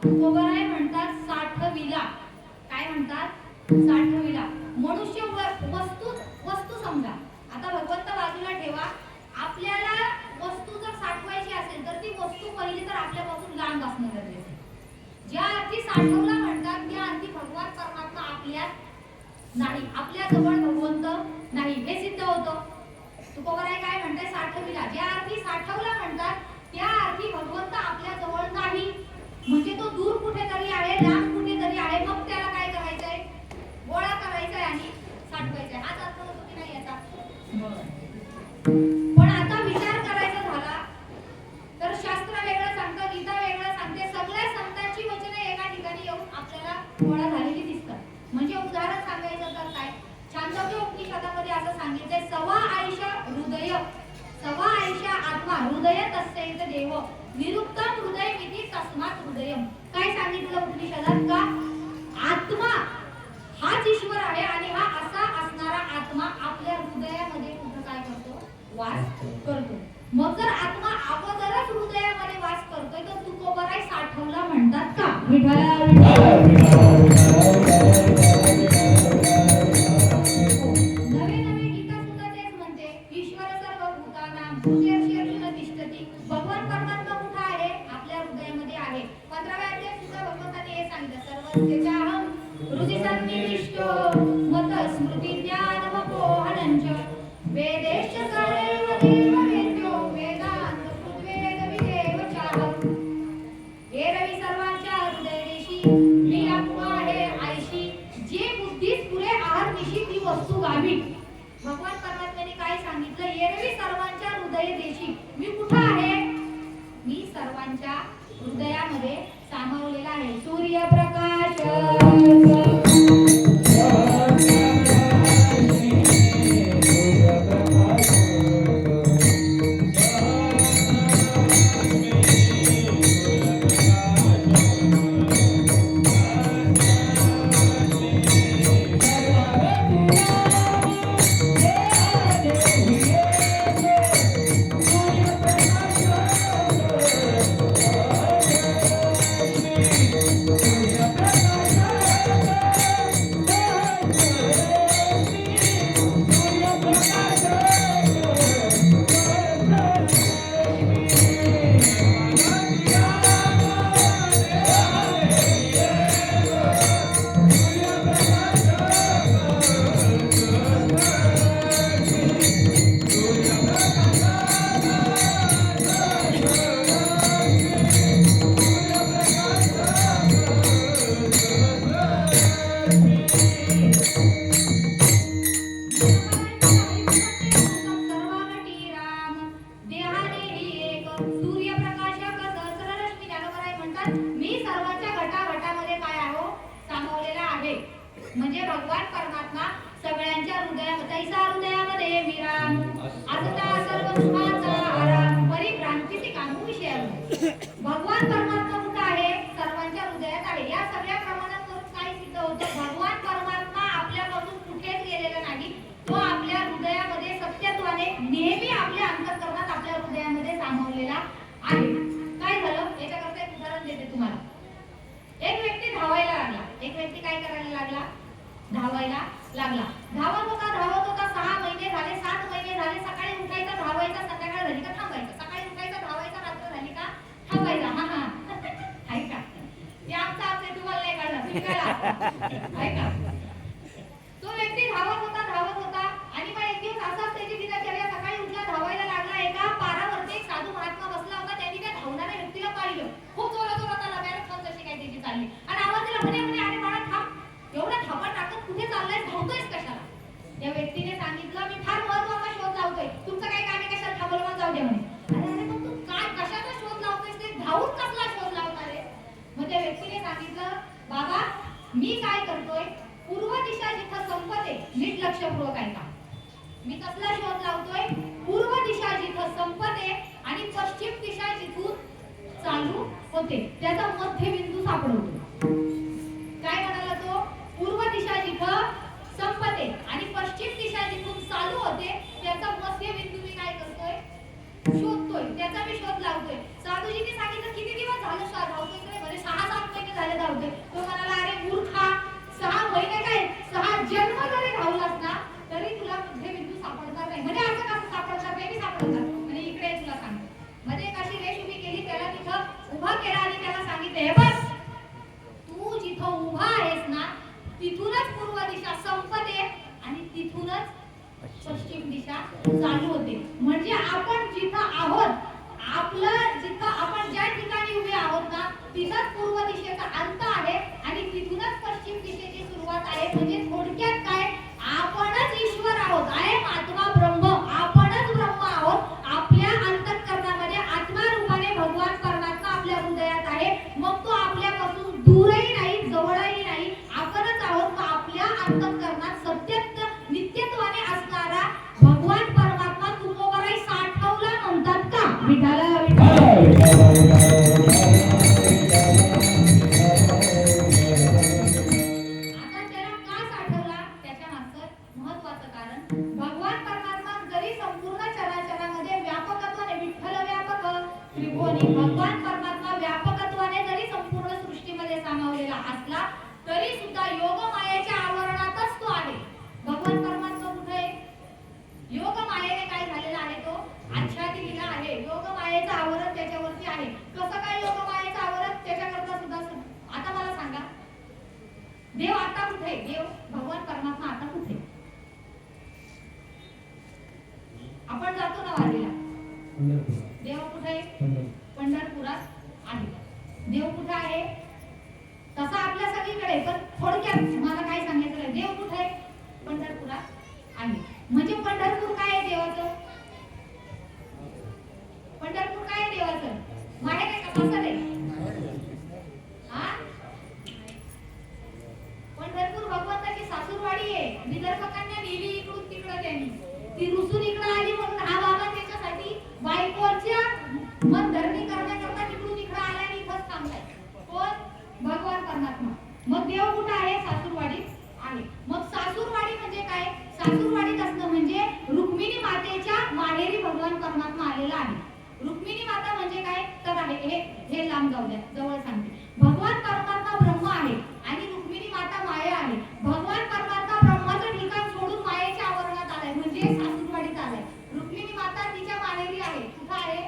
A: तुकोबाराय म्हणतात साठविला. काय म्हणतात? साठविला. मनुष्य वस्तू समजा. आता भगवंत बाजूला ठेवा. आपल्याला वस्तू जर साठवायची असेल तर ती वस्तू पहिली तर आपल्यापासून लांब असणं गरजेचं आहे. ज्या अर्थी साठवला म्हणतात त्या अर्थी भगवान परमात्मा आपल्यात नाही, आपल्या जवळ भगवंत नाही, हे सिद्ध होतं. तुकोबाराय काय म्हणताय? साठविला. ज्या अर्थी साठवला म्हणतात त्या अर्थी भगवंत आपल्या जवळ नाही, म्हणजे तो दूर कुठेतरी आहे, लांब कुठेतरी आहे. मग त्याला काय करायचंय? गोळा करायचंय आणि साठवायचंय. हाच अर्थ होतो की नाही याचा? पण आता विचार करायचा झाला तर शास्त्र वेगळं सांगतं, गीता वेगळं सांगते. सगळ्या संतांची वचने एका ठिकाणी येऊन आपल्याला गोळा झालेली दिसतात. म्हणजे उदाहरण सांगायचं तर काय? छांदोग्य उपनिषदामध्ये असं सांगितलंय, सवा आयुष हृदय, सवा आयुष आत्मा, हृदय तस्यैत देव, निरुक्तम हृदय मिति तस्मात् हृदयम. काय सांगितलं उपनिषदात? का आत्मा हाच ईश्वर आहे आणि हा असा असणारा आत्मा आपल्या हृदयामध्ये कुठं काय करतो? वास करतो. मग जर आत्मा अगोदरच हृदयामध्ये वास करतोय तर तुकोबाराय साठवला म्हणतात का? विठ्ठला नवे नवे गीता सुद्धा तेच म्हणते, ईश्वर सर्व भूतानां हृदयेषु तिष्ठति. भगवान परमात्मा कुठे आहे? आपल्या हृदयामध्ये आहे. 15व्या अध्यायात सुद्धा भगवंताने हे सांगितलं, सर्वस्यचाहं हृदि सन्निविष्टो मत स्मृती ज्ञान वपोहनञ्च वेदेश्च सर्व देव वेद्यो वेदांत कृद्वेद विदेव चाहं. हे रवी सर्वांच्या हृदयामध्ये सामावलेला आहे. सूर्यप्रकाश म्हणजे भगवान परमात्मा सगळ्यांच्या हृदयामध्ये विराम असता सर्व सुखाचा आराम परिभ्रांतीचे कामू विषय. भगवान परमात्मा कुठे आहे? सर्वांच्या हृदयात आहे. या सगळ्या प्रमाणांवरून काय सिद्ध होतं? भगवान परमात्मा आपल्यापासून कुठेच गेलेला नाही. तो आपल्या हृदयामध्ये सत्यत्वाने नेहमी आपल्या अंतःकरणात आपल्या हृदयामध्ये सामावलेला आहे. काय झालं याच्याकरता एक उदाहरण देते तुम्हाला. एक व्यक्ती धावायला लागला. एक व्यक्ती काय करायला लागला? धावायला लागला. धावत होता 6 महिने झाले, 7 महिने झाले. सकाळी उठायचा, धावायचा, संध्याकाळ झाली का थांबायचा, सकाळी उठायचा, धावायचा, रात्र झाली का थांबायचा. ऐका हे आमचं तुम्हाला नाही कळलं, तुम्ही कळा. ऐका तो व्यक्ती धावत होता आणि मग एक दिवस असाच त्याची दिनचर्या. सकाळी उठला, धावायला लागला. एका पारावरती एक साधू महात्मा बसला होता. त्यांनी त्या धावणाऱ्या व्यक्तीला पाहिलं. खूप जोरात आला, मॅरेथॉन जशी काय त्याची चालली आणि आवाज दिला, म्हणे अरे बाळा थांब, एवढा थापा टाकत कुठे चाललाय, धावतोयस कशाला? त्या व्यक्तीने सांगितलं, मी फार महत्त्वाचा शोध लावतोय. तुमचं काय काम आहे? कशाला थांबवलं? मग जाऊ दे म्हणे. अरे मग तू काय कशाचा शोध लावतोयस? ते धावून कसला शोध लावणार आहे? मग त्या व्यक्तीने सांगितलं, बाबा मी काय करतोय, पूर्व दिशा जिथं संपते, नीट लक्षपूर्वक ऐका, मी कसला शोध लावतोय? पूर्व दिशा जिथं संपते आणि पश्चिम दिशा जिथून चालू होते त्याचा मध्यबिंदू सापडवतो. काय म्हणाला तो? पूर्व दिशा जिथं संपते आणि पश्चिम दिशा जिथून चालू होते त्याचा मध्यबिंदू मी काय करतोय? शोधतोय, त्याचा मी शोध लावतोय. साधूजींनी सांगितलं, किती दिवस झालं धावतोय? म्हणजे 6-7 महिने झाले धावतोय. तो म्हणाला, अरे मूर्खा, 6 महिने काय 6 जन्म जरी धावलास ना तरी तुला मध्यबिंदू सापडणार नाही. म्हणजे असं कसं सापडणार नाही? मी सापडणार. म्हणजे इकडे तुला सांग. मध्ये एक अशी रेष उभी केली, त्याला तिथं उभा केला आणि त्याला सांगितलं, हे बस तू जिथं उभा आहेस ना तिथूनच पूर्व दिशा संपते आणि तिथूनच पश्चिम दिशा चालू होते. म्हणजे आपण जिथं आहोत, आपलं जिथं आपण ज्या ठिकाणी उभे आहोत ना तिथंच पूर्व दिशेचा अंत आहे आणि तिथूनच पश्चिम दिशेची सुरुवात आहे. म्हणजे थोडक्यात काय, आपणच ईश्वर आहोत. आहे आत्मा ब्रह्म, आपणच ब्रह्म आहोत. आपल्या अंतःकरणामध्ये आत्मा रूपाने भगवान परमात्मा आपल्या हृदयात आहे. मग तो आपल्यापासून दूरही नाही, जवळही नाही, आपणच आहोत. मग आपल्या अंतःकरणात सत्यत्व नित्यत्वाने असणारा भगवान परमात्मा तुकोबराई साठवला म्हणतात का? विठाला भगवान परमात्मा व्यापकत्वाने जरी संपूर्ण सृष्टीमध्ये सामावलेला असला तरी सुद्धा योग मायेच्या आवरणातच तो आहे. भगवान परमात्मा कुठे आहे? योग मायेने काय झालेला आहे? तो आच्छादिलेला आहे. योग मायेचं आवरण त्याच्यावरती आहे. कसं काय योग मायेचं आवरण? त्याच्याकरता सुद्धा आता मला सांगा, देव आता कुठे? देव भगवान परमात्मा आता कुठे? आपण जातो ना वारीला, देव कुठे? पंढरपुरात आहे. देव कुठे आहे? तसा आपल्या सगळीकडे, पण थोडक्यात मला काय सांगायचं आहे, देव कुठे? पंढरपुरात आहे. म्हणजे पंढरपूर काय आहे देवाचं? पंढरपूर काय आहे देवाचं? माहेर आहे का? मन धरणी करण्याकरता तिकडून इकडे आल्या आणि इथंच थांबलाय. कोण? भगवान परमात्मा. मग देव कुठं आहे? सासूरवाडीत आहे. मग सासूरवाडी म्हणजे काय? सासूरवाडीत असणं म्हणजे रुक्मिणी मातेच्या माहेरी भगवान परमात्मा आलेला आहे. रुक्मिणी माता म्हणजे काय? तर आहे हे लांब जाऊ द्या, जवळ सांगते. भगवान परमात्मा ब्रह्म आहे आणि रुक्मिणी माता माया आहे. भगवान परमात्मा ब्रह्माचं ठिकाण सोडून मायेच्या आवरणात आलाय म्हणजे सासूरवाडीत आलाय. रुक्मिणी माता तिच्या माहेरी आहे. कुठं आहे?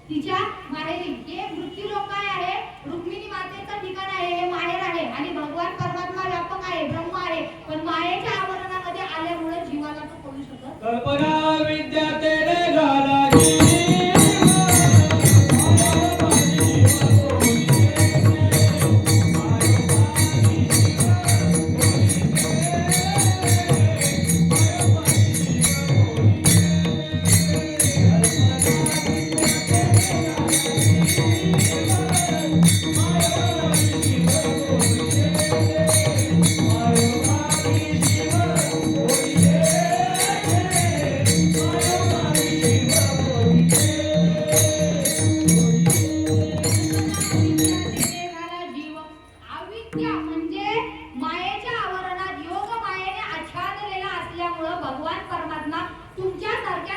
A: तिच्या माहेरी. हे मृत्यूलोक काय आहे? रुक्मिणी मातेचं ठिकाण आहे, हे माहेर आहे. आणि भगवान परमात्मा व्यापक आहे, ब्रह्म आहे, पण मायेच्या आवरणामध्ये आल्यामुळे जीवाला तो कळू शकत.
C: कल्पना विद्या तेने झाला जीव.
A: अविद्या म्हणजे मायेच्या आवरणात योग मायेने आच्छादलेला असल्यामुळे भगवान परमात्मा आमच्यासारख्या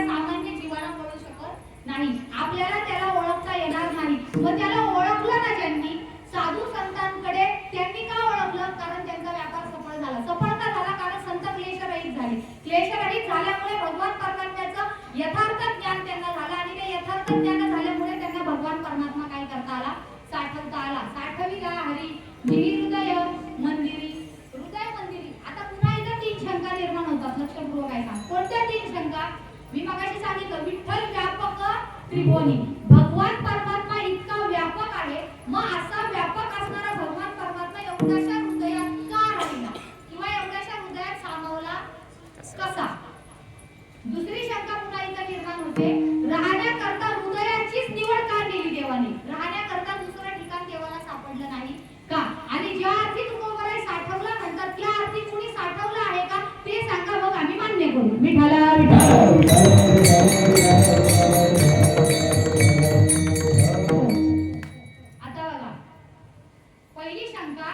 A: सामान्य जीवाला कळू शकत नाही. आपल्याला त्याला ओळखता येणार नाही. मग त्याला ओळखलं ना ज्यांनी, साधू संतांकडे, त्यांनी का ओळखलं? कारण त्यांचा व्यापार सफळ झाला. सफळ का झाला? कारण संत क्लेशरहित झाले. क्लेशरहित झाल्यामुळे भगवान परमात्म्याचं यथार्थ ज्ञान त्यांना झालं आणि ते यथार्थ ज्ञान झाल्यामुळे त्यांना भगवान परमात्मा काय करता आला? साठवता आला. साठविला हरी जिनी हृदय मंदिरी. हृदय मंदिरी. आता पुन्हा इथं 3 शंका निर्माण होतात. लक्षपूर्वक ऐका. कोणत्या 3 शंका? मी मगाशी सांगितलं विठ्ठल व्यापक त्रिभुवनी. भगवान परमात्मा इतका व्यापक आहे, मग असा व्यापक असणारा भगवान परमात्मा एवढ्याशा हृदयात का राहिला किंवा एवढ्याशा हृदयात सामावला कसा? दुसरी शंका पुन्हा इथं निर्माण होते. राहण्याकरता हृदयाचीच निवड का केली देवाने? राहण्याकरता दुसरं ठिकाण देवाला सापडलं नाही का? आणि ज्या अर्थी तुकोबराय साठवला म्हणतात, त्या अर्थी कुणी साठवलं आहे का? ते सांगा, मग आम्ही मान्य करू. विठ्ठला आता बघा, पहिली शंका,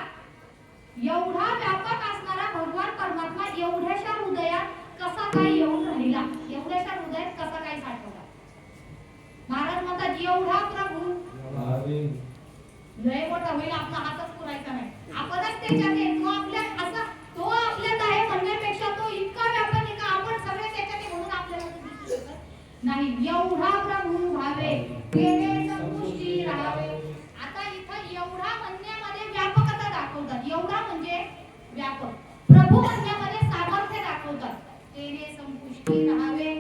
A: एवढा व्यापक असणारा भगवान परमात्मा एवढ्याशा हृदयात कसा काय येऊन राहिला? एवढ्याशा हृदयात कसा काय साठवला? महाराज म्हणतात एवढा प्रभू लय मोठा होईल, आपला हातच पुरायचा नाही. आपणच त्याच्यात आहे. तो आपल्यात आहे म्हणण्यापेक्षा तो इतका व्यापक आहे का आपण सगळे त्याच्यात आहे म्हणून आपल्याला दिसू शकत नाही. एवढा प्रभू भावे तेने संतुष्टी राहावे. आता इथं एवढा म्हणण्यामध्ये व्यापकता दाखवतात. एवढा म्हणजे व्यापक. प्रभू म्हणण्यामध्ये सामर्थ्य दाखवतात. तेने संतुष्टी राहावे.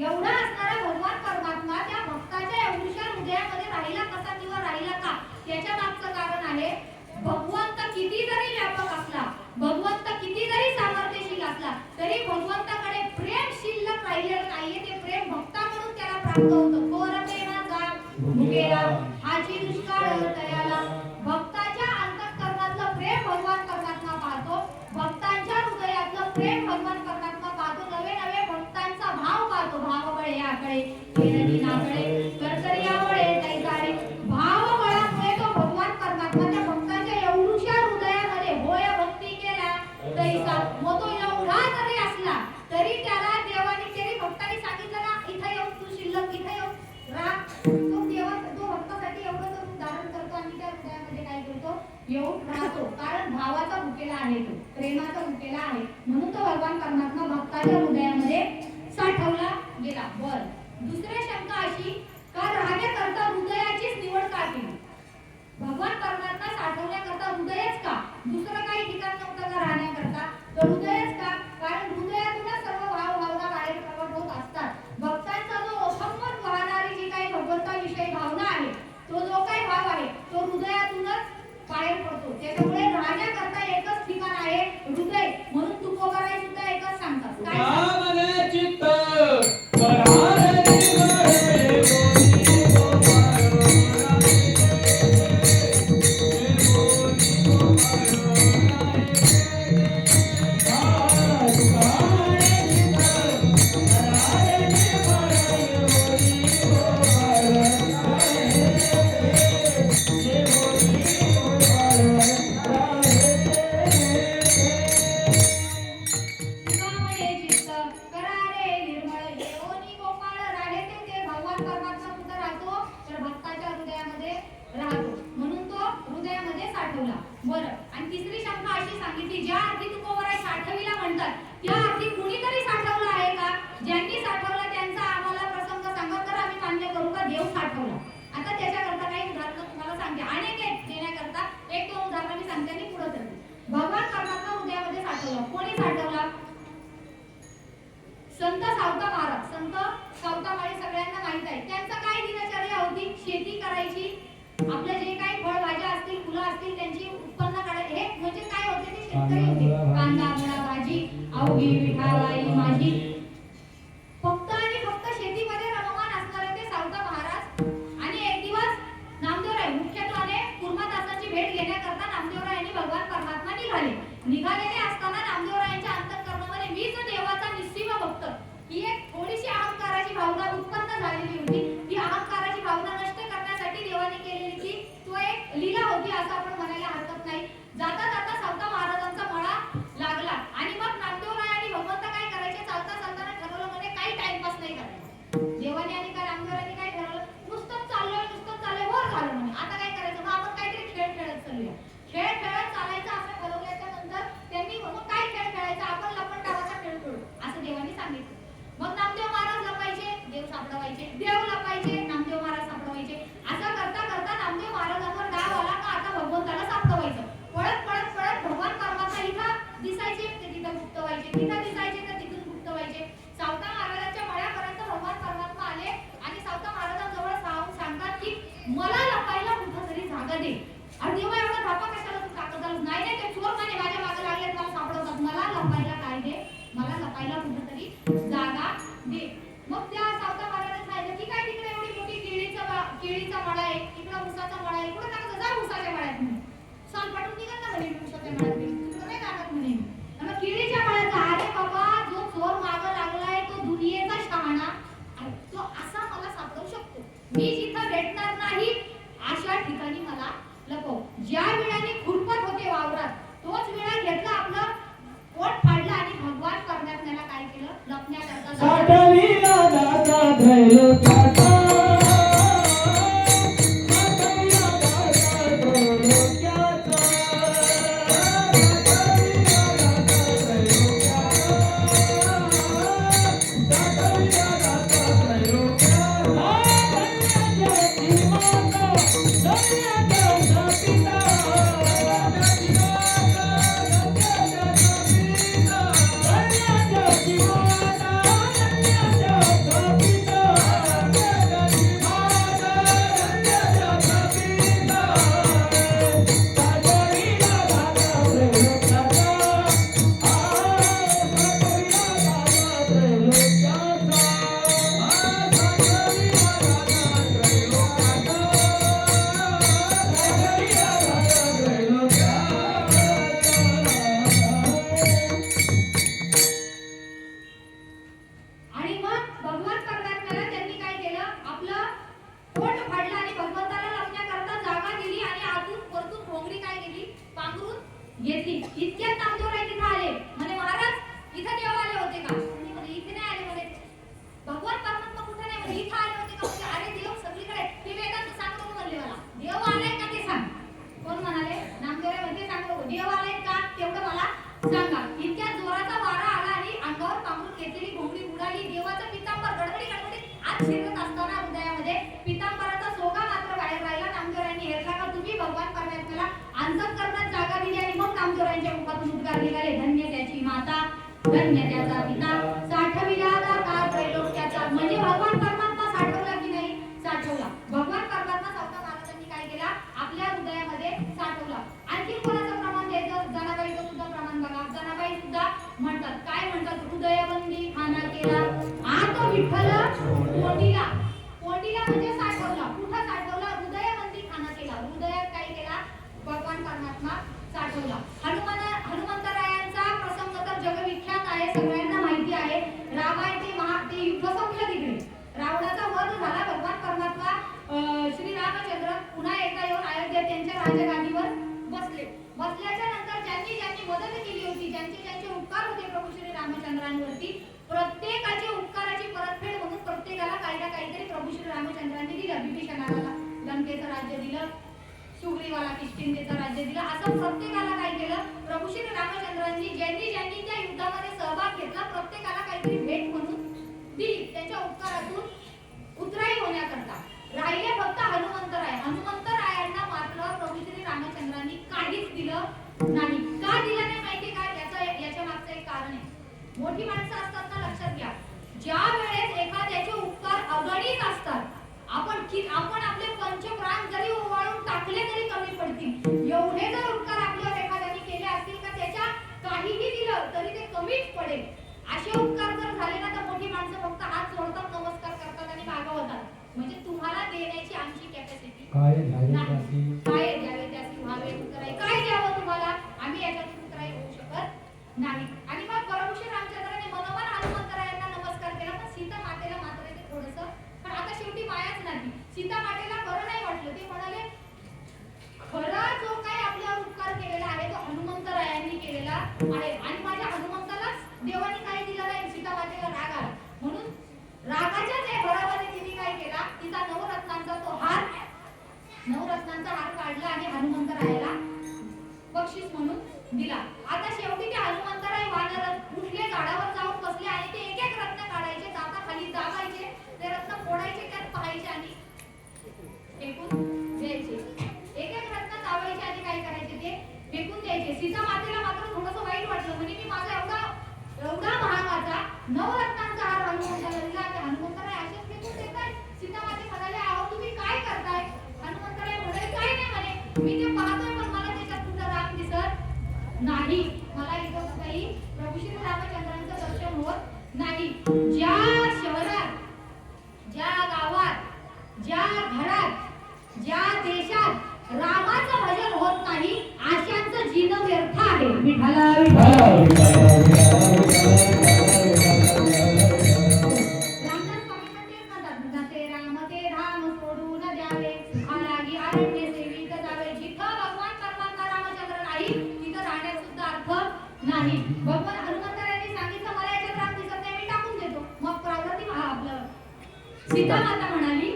A: एवढा असणारा भगवान परमात्मा त्या भक्ताच्या एवढ्या हृदयामध्ये राहिला कसा किंवा राहिला का? त्याच्या मागचं कारण आहे, भगवंत किती जरी व्यापक असला, भगवंत किती जरी सामर्थ्यशील असला, तरी भगवंताकडे प्रेम शिल्लक राहिलेलं नाहीये. ते प्रेम भक्ताकडून त्याला प्राप्त होतं. कोरतेना भुकेला हाची दुष्काळ तयाला. भक्ताच्या अंतःकरणातलं प्रेम भगवान परमात्मा पाहतो. भक्तांच्या हृदयातलं प्रेम भगवान परमात्मा पाहतो. नवे नवे भक्तांचा भाव पाहतो. भाव बळे याकडे केरडी नाकडे करकरी यावळे तैसारे. भाव बळामुळे तो भगवान परमात्मा त्या भक्ताच्या एवढ्या हृदयामध्ये होय भक्ती केला तैसा. मग तो एवढा जरी असला तरी त्याला देवाने तरी भक्तांनी सांगितलं ना, इथं येऊन तू शिल्लक इथं येऊन राहा. तो भक्तासाठी एवढं तो धारण करतो आणि त्या हृदयामध्ये काय करतो? येऊन राहतो. कारण भावाचा भुकेला आहे, तो प्रेमाचा भुकेला आहे, म्हणून तो भगवान परमात्मा भक्ताच्या हृदयामध्ये साठवला गेला. बर, दुसरी शंका अशी का राहण्याकरता हृदयाचीच निवड का केली? भगवान परमात्मा साठवण्याकरता हृदयच का? दुसरं काही ठिकाण नव्हतं का राहण्याकरता? तर हृदयच का? कारण हृदयातूनच सर्व भाव भावना बाहेर प्रकट होत असतात. भक्तांचा जो ओसंबून वाहणारी जी काही भगवंताविषयी भावना आहे, तो जो काही भाव आहे, तो हृदयातूनच बाहेर पडतो. त्याच्यामुळे राहण्याकरता एकच ठिकाण आहे, हृदय. म्हणून तुकोबराय सुद्धा एकच सांगतात. काय शेतकरी होते. कांदा मुळा भाजी अवघी विठाबाई माझी. फक्त आणि फक्त शेतीमध्ये रममान असणारे ते सावता महाराज. आणि एक दिवस नामदेवराय मुख्यत्वाने कुर्मादासांची भेट घेण्याकरता नामदेवरायांनी भगवान परमात्मा निघालेले असताना नामदेवरायांच्या अंतःकरणामध्ये मीच देवाचा निस्सीम भक्त ही एक थोडीशी अहंकाराची भावना उत्पन्न झालेली होती. ती अहंकाराची भावना नष्ट करण्यासाठी देवाने केलेली ती तो एक लीला होती असं आपण म्हणायला हरकत नाही. जाता जाता सावता महाराजांचा मळा लागला आणि मग नामदेवराय आणि भगवंत काय करायचे, चालता चालताना ठरवलं म्हणजे काही टाइमपास नाही करायचं. देवाने आणि काय नामदेवरायांनी काय ठरवलं, नुसतंच चाललोय बोर झालं म्हणे. आता काय करायचं, मग आपण काहीतरी खेळ खेळत चालूया. खेळ खेळत चालायचं असं ठरवल्याच्या नंतर त्यांनी मग काय खेळ खेळायचा, आपण लपंडावाचा खेळ खेळू असं देवाने सांगितलं. मग नामदेव महाराज लपायचे, देव सापडवायचे, देव लपायचे, नामदेव महाराज सापडवायचे. असं करता करता नामदेव महाराजांवर डाव आला का आता भगवंताला सापडवायचं. पळत पळत पळत भगवान परमात्मा इथं दिसायचे ते तिथं गुप्त व्हायचे, तिथं दिसायचे तर तिथून गुप्त व्हायचे. सावता महाराजांच्या मळ्यापर्यंत भगवान परमात्मा आले आणि सावता महाराजांजवळ सांगतात की मला लपायला कुठंतरी जागा दे. अरे देवा एवढा धापा कशाला तू टाकत आलास? नाही ते चोर म्हणे माझ्या मागे लागलेत, मला सापडवतात. मला लपायला काय दे, मला लपायला कुठंतरी जागा दे. मग त्या सावता महाराजांनी सांगितलं की काय तिकडे एवढी मोठी केळीचा मळा आहे, इकडे उसाचा मळा आहे, कुठे टाकायचं, जा उसाच्या मळ्यात म्हणे. साल पाठवून निघत ना म्हणे उसाच्या मळ्यात, तिकडे नाही जाणार म्हणे. मग केळीच्या मळ्यात, अरे बाबा जो चोर मागं लागलाय तो दुनियेचा शहाणा आहे, तो असा मला सापडवू शकतो. मी जिथं भेटणार नाही अशा ठिकाणी मला लपव. ज्या वेळाने खुरपत होते वावरात तोच वेळा घेतला, आपलं पोट फाडलं आणि भगवान परमात्म्याला काय केलं, लपण्याकरता
C: साठविला दाता त्रैलोक्याचा.
A: घेतली. इतक्यात नामदेवराय तिथे आले. म्हणे महाराज इथे देव आले होते का? म्हणे इथे नाही आले. म्हणे भगवान परमात्मा कुठे नाही? म्हणे इथे आले होते का? म्हणजे अरे देव सगळीकडे. ते वेदांत सांगतो म्हणले मला. देव आलाय का ते सांग. कोण म्हणाले? नामदेवराय म्हणते सांगतो. देव आलाय का तेवढं मला सांगा. इतक्यात जोराचा वारा आला आणि अंगावर पांघरून घेतलेली घोंगडी उडाली. देवाचं पितांबर गडबडी आत शिरत असताना हृदयामध्ये पितांबराचा सोगा मात्र बाहेर राहिला. नामदेवरायांनी हेरला का तुम्ही भगवान परमात्म्याला अंतःकरणात जागा दिली आणि मग नामदेवरायांच्या मुखातून उद्गार निघाले. धन्य त्याची माता, धन्य त्याचा पिता, साठविला दाता त्रैलोक्याचा. म्हणजे भगवान परमात्मा साठवला की नाही? साठवला. भगवान परमात्मा सावता महाराजांनी काय केला? आपल्या हृदयामध्ये साठवला. आणखी कोणाचं प्रमाण द्यायचं? जनाबाईचं सुद्धा प्रमाण बघा. जनाबाई सुद्धा म्हणतात, काय म्हणतात? हृदयबंदी खाना केला आत विठ्ठल कोंडीला. कोंडीला म्हणजे साठवला. कुठं साठवला? हृदयबंदी खाना केला. हृदयात काय केला? भगवान परमात्मा साठवला. हनुमंतरायांचा प्रसंग तर जगविख्यात आहे, सगळ्यांना माहिती आहे. रामायण ते युद्ध संपलं तिकडे. रावणाचा वध झाला. भगवान परमात्मा श्री रामचंद्र पुन्हा एकदा येऊन अयोध्या त्यांच्या राजगादीवर बसले. बसल्याच्या नंतर ज्यांनी ज्यांनी मदत केली होती, ज्यांचे उपकार होते प्रभू श्री रामचंद्रांवरती, प्रत्येकाचे उपकाराची परतफेड म्हणून प्रत्येकाला काही ना काहीतरी प्रभू श्री रामचंद्रांनी दिलं. विभीषणाला लंकेचं राज्य दिलं, सुग्रीवाला किष्किंधेचं राज्य दिलं. असं प्रत्येकाला काय केलं? प्रभू श्री रामचंद्रांनी ज्यांनी ज्यांनी त्या युद्धामध्ये सहभाग घेतला प्रत्येकाला काहीतरी भेट म्हणून दिली. त्यांच्या उपकारातून उतराई होण्याकरता. राहिले फक्त हनुमंतराय. हनुमंतरायांना मात्र प्रभू श्री रामचंद्रांनी काहीच दिलं नाही. का दिलं नाही माहिती का? याच्या मागचं एक कारण आहे. मोठी माणसं असतात ना, लक्षात घ्या. ज्या वेळेस एखाद्याचे उपकार अगणित असतात, आपण आपले पंचप्राण जरी ओवाळून टाकले तरी कमी पडतील. एवढे जर उपकार आपल्यावर एखाद्याने केले असतील का त्याच्या कमीच पडेल. असे उपकार जर झाले ना तर मोठी माणसं फक्त हात जोडतात, नमस्कार करतात आणि मागं होतात. म्हणजे तुम्हाला देण्याची आमची कॅपॅसिटी
C: काय घ्यावे
A: नाही.
C: त्याची
A: काय द्यावे त्याची व्हावे उतराई, काय द्यावं तुम्हाला, आम्ही याच्यातून उतराई होऊ शकत नाही. आणि मग परमेश्वर रामचंद्राने मनोमन हनुमंतरायांना नमस्कार केला. पण सीता मातेला मात्र ते थोडंसं, पण आता शेवटी मायाच नाही. सीता मातेला खरं नाही वाटलं. ते म्हणाले खरा जो काही आपल्यावर उपकार केलेला आहे तो हनुमंतरायांनी केलेला आहे आणि माझ्या हनुमंतालाच देवाने काही दिलं नाही. सीता मातेला राग आला. म्हणून रागाच्या त्या भरावाने तिने काय केला, तिचा नवरत्नांचा तो हार, नवरत्नांचा हार काढला आणि हनुमंतरायाला बक्षीस म्हणून दिला. आता शेवटी ते हनुमंतराय वानर उठले, झाडावर जाऊन बसले आणि ते एक एक रत्न काढायचे, दाताखाली दाबायचे, ते रत्न फोडायचे, त्यात पाहायचे आणि फेकून द्यायचे. एक एक रत्न चावायचे आणि काय करायचे ते फेकून द्यायचे. सीता मातेला मात्र थोडंसं वाईट वाटलं. म्हणजे मी माझा एवढा महागाचा नवरत्नांचा हार हनुमंताला दिला आणि हनुमंतराय असेच फेकून देताय. सीता माते म्हणाले अहो तुम्ही काय करताय. हनुमंतराय म्हणाले काय नाही म्हणे, मी ते पाहतोय पण मला त्याच्यात तुझा राम दिसत नाही. मला इथं काही प्रभू श्री रामचंद्रांचं दर्शन होत नाही. ज्या शहरात, ज्या गावात, ज्या घरात, ज्या देशात रामाचं भजन होत नाही अशांचं जीवन व्यर्थ आहे. विठ्ठला रामदास स्वामींना तेच म्हणतात, जसे राम ते धाम सोडून द्यावे, सुखालागी अरण्य सेवित जावे. जिथं भगवान परमात्मा रामचंद्र नाही तिथं राहण्यात सुद्धा अर्थ नाही. भगवान हनुमंतरायांनी सांगितलं मला याच्यात राम दिसत नाही, मी टाकून देतो. मग पार्वती आपलं सीता माता म्हणाली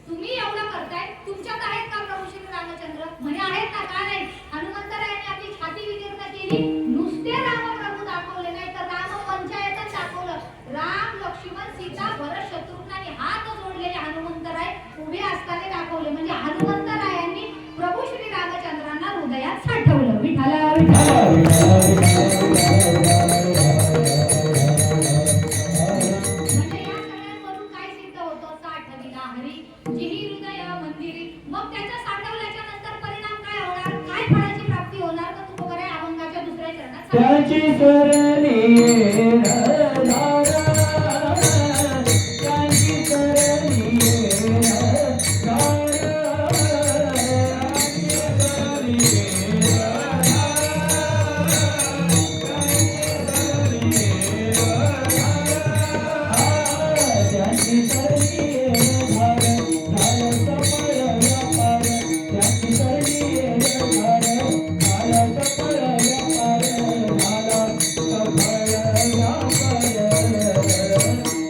A: तुम्ही एवढं करताय, तुमच्यात आहेत का प्रभू श्री रामचंद्र. म्हणे आहेत ना, का नाही. हनुमंतरायांनी आपली छाती विदीर्ण केली. नुसते रामप्रभू दाखवले नाही तर राम पंचायतच दाखवलं. राम, लक्ष्मण, सीता, भरत, शत्रुघ्नाने हात जोडलेले हनुमंतराय उभे असताना दाखवले. म्हणजे हनुमंतरायांनी प्रभू श्री रामचंद्रांना हृदयात साठवलं. विठ्ठला म्हणजे या सगळ्यांवरून काय सिद्ध होतं, साठविला हरी जिही हृदय मंदिरी. मग त्याच्या साठवल्याच्या नंतर परिणाम काय होणार, काय फळाची प्राप्ती होणार, तर तू बघा अभंगाच्या दुसऱ्या चरणात
C: त्याची सरणी धारा, त्याची सरणी धारा, त्याची सरणी धारा, धारा सफळ व्यापार, त्याची सरणी धारा, धारा सफळ व्यापार, धारा सफळ व्यापार,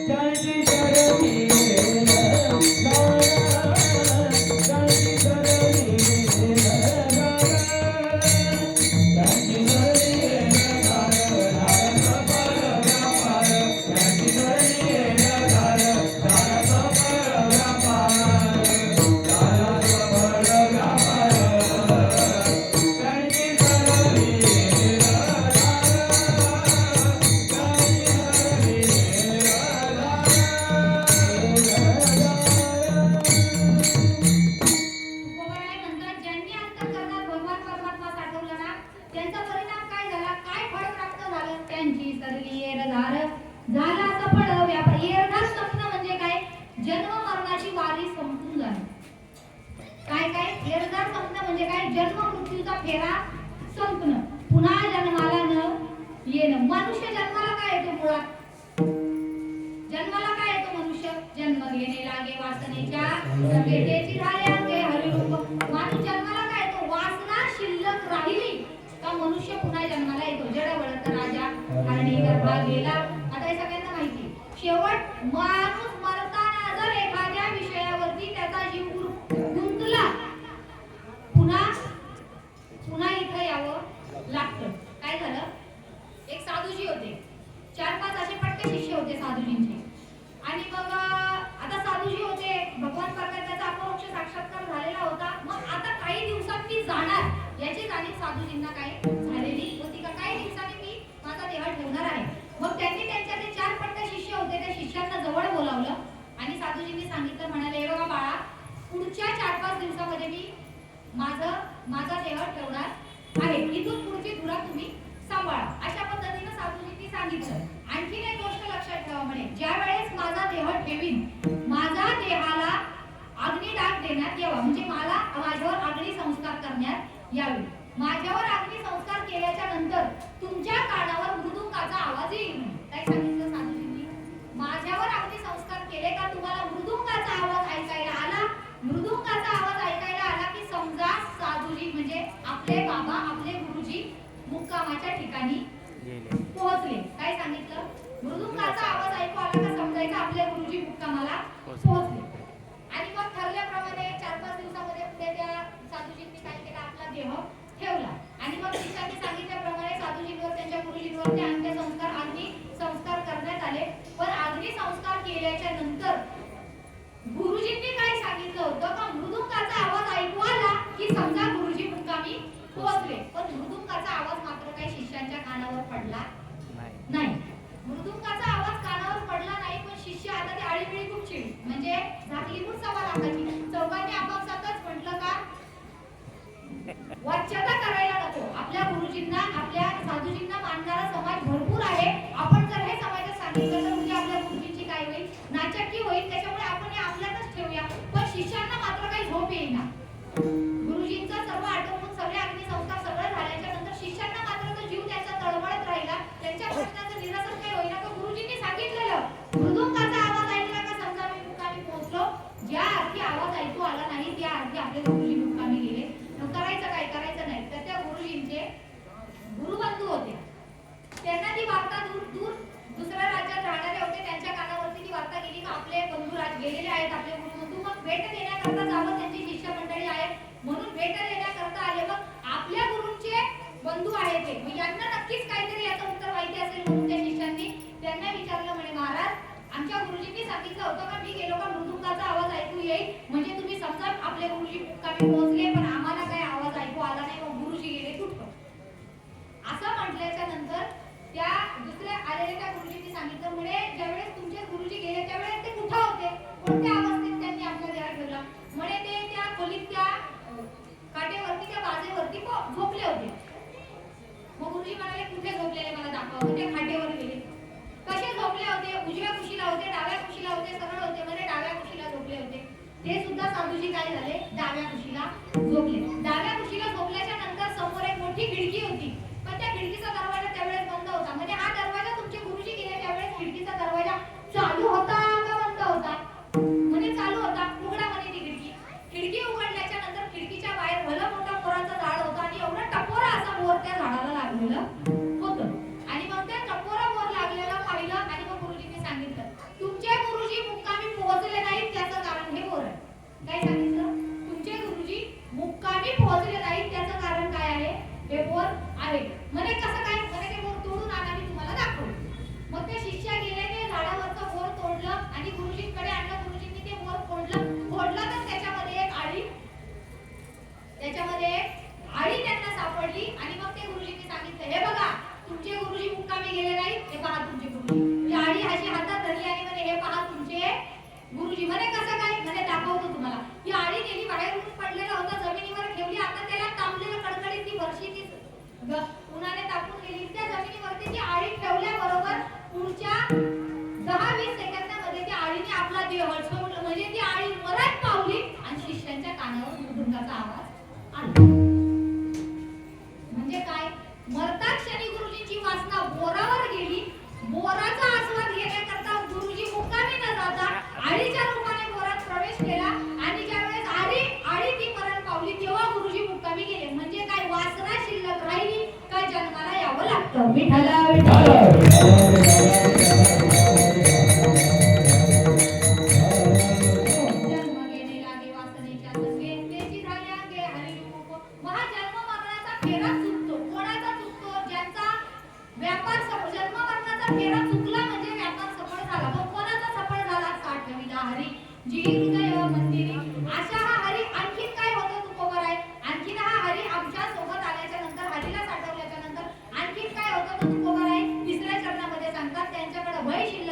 C: त्याची सरणी धारा, त्याची सरणी धारा, त्याची सरणी धारा, धारा सफळ व्यापार, त्याची सरणी धारा, धारा सफळ व्यापार, धारा सफळ व्यापार, त्याची सरणी
A: तुकोबाराय म्हणतात ज्यांनी अंतःकरणात भगवान परमात्मा साठवला ना त्यांचा परिणाम काय झाला, काय फळ प्राप्त झालं. त्यांची सरली येरधार झाला सफळ व्यापार. येरधार संपणं म्हणजे काय, जन्म मरणाची वारी संपून जाणे. काय काय येरधार संपणं म्हणजे काय, जन्म मृत्यूचा फेरा संपणं, पुन्हा जन्माला न येणं. मनुष्य जन्माला काय येतो, मुळात जन्माला काय येतो मनुष्य, जन्म घेणे लागे वासनेच्या सगळेची झाले अंगे हरिरूप. माणूस जन्माला काय येतो, वासना शिल्लक राहिली का मनुष्य पुन्हा जन्माला येतो. जड वळत राजा हरणी गर्भा गेला. आता हे सगळ्यांना माहिती. शेवट माणूस मरताना जर एखाद्या विषयावरती त्याचा जीव गुंतला पुन्हा पुन्हा इथं यावं लागतं. काय झालं, एक साधूजी होते, 4-5 असे पट्टे शिष्य होते साधूजींचे. आणि मग आता साधूजी होते, भगवान परमात्म्याचा अपरोक्ष साक्षात्कार झालेला होता. मग आता काही दिवसात मी जाणार याची जाणीव साधूजींना काय झालेली होती का, काही दिवसांनी मी माझा देह ठेवणार आहे. मग त्यांनी त्यांच्या ते 4 पट्टे शिष्य होते त्या शिष्यांना जवळ बोलावलं आणि साधूजींनी सांगितलं, म्हणाले बघा बाळा, पुढच्या 4-5 दिवसामध्ये मी माझा देह ठेवणार आहे. इथून पुढची धुरा तुम्ही सांभाळा. अशा पद्धतीने साधूजींनी सांगितलं. आणखीन एक गोष्ट लक्षात ठेवा म्हणे, ज्या वेळेस माझा देह ठेवीन, माझा देहाला अग्निडाग देण्यात यावा, म्हणजे मला माझ्यावर अग्नी संस्कार करण्यात यावे. माझ्यावर अग्नी संस्कार केल्याच्या नंतर तुमच्या कानावर मृदुंगाचा आवाज येईल. काय सांगितलं साधूजींनी? माझ्यावर अग्नी संस्कार केले का तुम्हाला मृदुंगाचा आवाज ऐकायला आला. मृदुंगाचा आवाज ऐकायला आला की समजा साधूजी म्हणजे आपले बाबा, आपले गुरुजी मुक्कामाच्या ठिकाणी पोहोचले. काय सांगितलं? मृदुंगाचा आवाज ऐकू आला का समजायचं आपले गुरुजी मुक्कामाला पोहोचले. आणि मग ठरल्याप्रमाणे 4-5 दिवसामध्ये पुढे त्या साधूजींनी काय केलं, आपला देह ठेवला. आणि मग शिष्यांनी सांगितल्याप्रमाणे साधूजींवर, त्यांच्या गुरुजींवर ते अंत्यसंस्कार, अग्नी संस्कार करण्यात आले. पण अग्नी संस्कार केल्याच्या नंतर गुरुजींनी काय सांगितलं होतं का मृदुंगाचा आवाज ऐकू आला की समजा गुरुजी मुक्कामी पोहोचले. पण मृदुंगाचा आवाज मात्र काही शिष्यांच्या कानावर पडला नाही. मृदुंगाचा आवाज कानावर पडला नाही. पण शिष्य आता ते आळीपिळी खूप चिडली, म्हणजे झाकली खूप सवा लाखाची. चौघांनी आपापसातच म्हटलं का वाच्यता करायला नको. आपल्या गुरुजींना, आपल्या साधूजींना मानणारा समाज भरपूर आहे. आपण जर हे समाजात सांगितलं तर उद्या आपल्या गुरुजींची काय होईल, नाचक्की होईल. त्याच्यामुळे आपण हे आपल्यातच ठेवूया. पण शिष्यांना मात्र काही झोप येईना. गुरुजींचा सर्व आटोपून सगळे अग्नी संस्कार सगळं झाल्याच्या नंतर शिष्यांना मात्र तो जीव त्यांचा तळमळत राहिला. त्यांच्या प्रश्नाचं निरसन काही होईना. तर गुरुजींनी सांगितलेलं मृदुंगाचा आवाज ऐकला का समजा मी मुक्कामी पोहोचलो. ज्या अर्थी आवाज ऐकू आला नाही त्या अर्थी आपले गुरुजी मुक्कामी गेले. करायचं काय, करायचं नाही. तर त्या गुरुजींचे गुरुबंधू होते. त्यांना ती वार्ता दूर दूर दुसऱ्या राज्यात राहणारे होते. त्यांच्या कानावरती ती वार्ता गेली की आपले बंधुराज गेलेले आहेत, आपले गुरुबंधू. मग भेट देण्याकरता जावं, त्यांची शिष्य मंडळी आहेत म्हणून भेट देण्याकरता आले. मग आपल्या गुरूंचे बंधू आहेत ते, मग यांना नक्कीच काहीतरी याचं उत्तर माहिती असेल म्हणून त्या शिष्यांनी त्यांना विचारलं म्हणे, महाराज आमच्या गुरुजींनी सांगितलं होतं का मी गेलो का मृदुंगाचा आवाज ऐकू येईल, म्हणजे तुम्ही समजा आपले गुरुजी मुक्कामी पोहोचले. पण आम्हाला काय आवाज ऐकू आला नाही, मग गुरुजी गेले तुटक. असं म्हटल्याच्या नंतर त्या दुसऱ्या आलेल्या त्या गुरुजींनी सांगितलं म्हणे, ज्यावेळेस तुमचे गुरुजी गेले त्यावेळेस ते कुठे होते, कोणत्या अवस्थेत त्यांनी आपला देह ठेवला. म्हणे ते त्या खोलीत त्या काटेवरती, त्या बाजेवरती झोपले होते. मग गुरुजी म्हणाले कुठे झोपलेले मला दाखवा. ते खाटेवर गेले. कसे झोपले होते, उजव्या कुशीला होते, डाव्या कुशीला होते, सरळ होते. म्हणे डाव्या कुशीला झोपले होते. ते सुद्धा साधूजी काय झाले, डाव्या कुशीला झोपले. डाव्या कुशीला झोपल्याच्या नंतर समोर एक मोठी खिडकी होती. पण त्या खिडकीचा दरवाजा त्यावेळेस बंद होता. म्हणजे हा दरवाजा तुमचे गुरुजी गेले त्यावेळेस खिडकीचा दरवाजा चालू होता का बंद होता. म्हणजे चालू होता. उघडा म्हणे ती खिडकी. खिडकी उघडल्याच्या नंतर खिडकीच्या बाहेर भलं मोठा मोराचं झाड होतं आणि एवढं टपोरा असा मोर त्या झाडाला लागलेलं होतं. आणि मग त्या टपोरा मोर लागलेला पाहिलं आणि मग गुरुजींनी सांगितलं तुमचे गुरुजी मुक्कामी पोहोचले नाहीत त्याचं कारण हे मोर आहे. काय सांगितलं? तुमचे गुरुजी मुक्कामी पोहोचले नाहीत त्याचं कारण काय आहे, हे मोर आहे. म्हणे कसं काय, म्हणे ते मोर तोडून आणा मी तुम्हाला दाखवतो. मग ते शिष्य गेले, ते झाडावरचं मोर तोडलं आणि गुरुजींकडे आणलं. गुरुजींनी ते मोर फोडलं तर त्याच्यामध्ये एक आळी त्यांना सापडली. आणि मग ते गुरुजींनी सांगितलं हे बघा तुमचे गुरुजी मुक्कामी गेले नाहीत, हे पहा तुमचे गुरुजी. ती आळी अशी हातात धरली आणि म्हणे हे पहा तुमचे गुरुजी. म्हणे कसं काय, म्हणे दाखवतो तुम्हाला. ती आळी नेली, बाहेर ऊन पडलेला होता, जमिनीवर ठेवली. आता त्याला तांबलेलं कडकडीत ती वर्षी ती उन्हाने तापून गेली. त्या जमिनीवरती ती आळी ठेवल्याबरोबर पुढच्या 10-20 सेकंदामध्ये त्या आळीने आपला देह हलवला. म्हणजे ती आळी मरत पावली आणि शिष्यांच्या कानावर मृदुंगाचा आवाज आला. म्हणजे काय, मरता क्षणी गुरुजींची वासना बोरावर गेली. बोराचा आस्वाद घेण्याकरता गुरुजी मुक्कामी न जाता आळीच्या रूपाने बोरात प्रवेश केला. आणि ज्यावेळेस आळी ती मरण पावली तेव्हा गुरुजी मुक्कामी गेले. म्हणजे काय, वासना शिल्लक राहिली काय जन्माला यावं लागतं. विठ्ठला जन्म घेणे लागे वासनेच्या संगे, तेची झाले अंगे हरिरूप. महाजन्म मरणाचा फेरा चुकतो. कोणाचा चुकतो, ज्यांचा व्यापार जन्म मरणाचा फेरा चुकला म्हणजे व्यापार सफळ झाला. मग कोणाचा सफळ झाला, साठविला हरी जी हृदय मंदिरी. अशा हा हरी आणखीन काय होतं तुकोबर आहे. आणखीन हा हरी आमच्या सोबत आल्याच्या नंतर, हरीला साठवल्याच्या नंतर आणखीन काय होतं तुकोबर आहे. तिसऱ्या चरणामध्ये सांगतात त्यांच्याकडे भय शिल्लक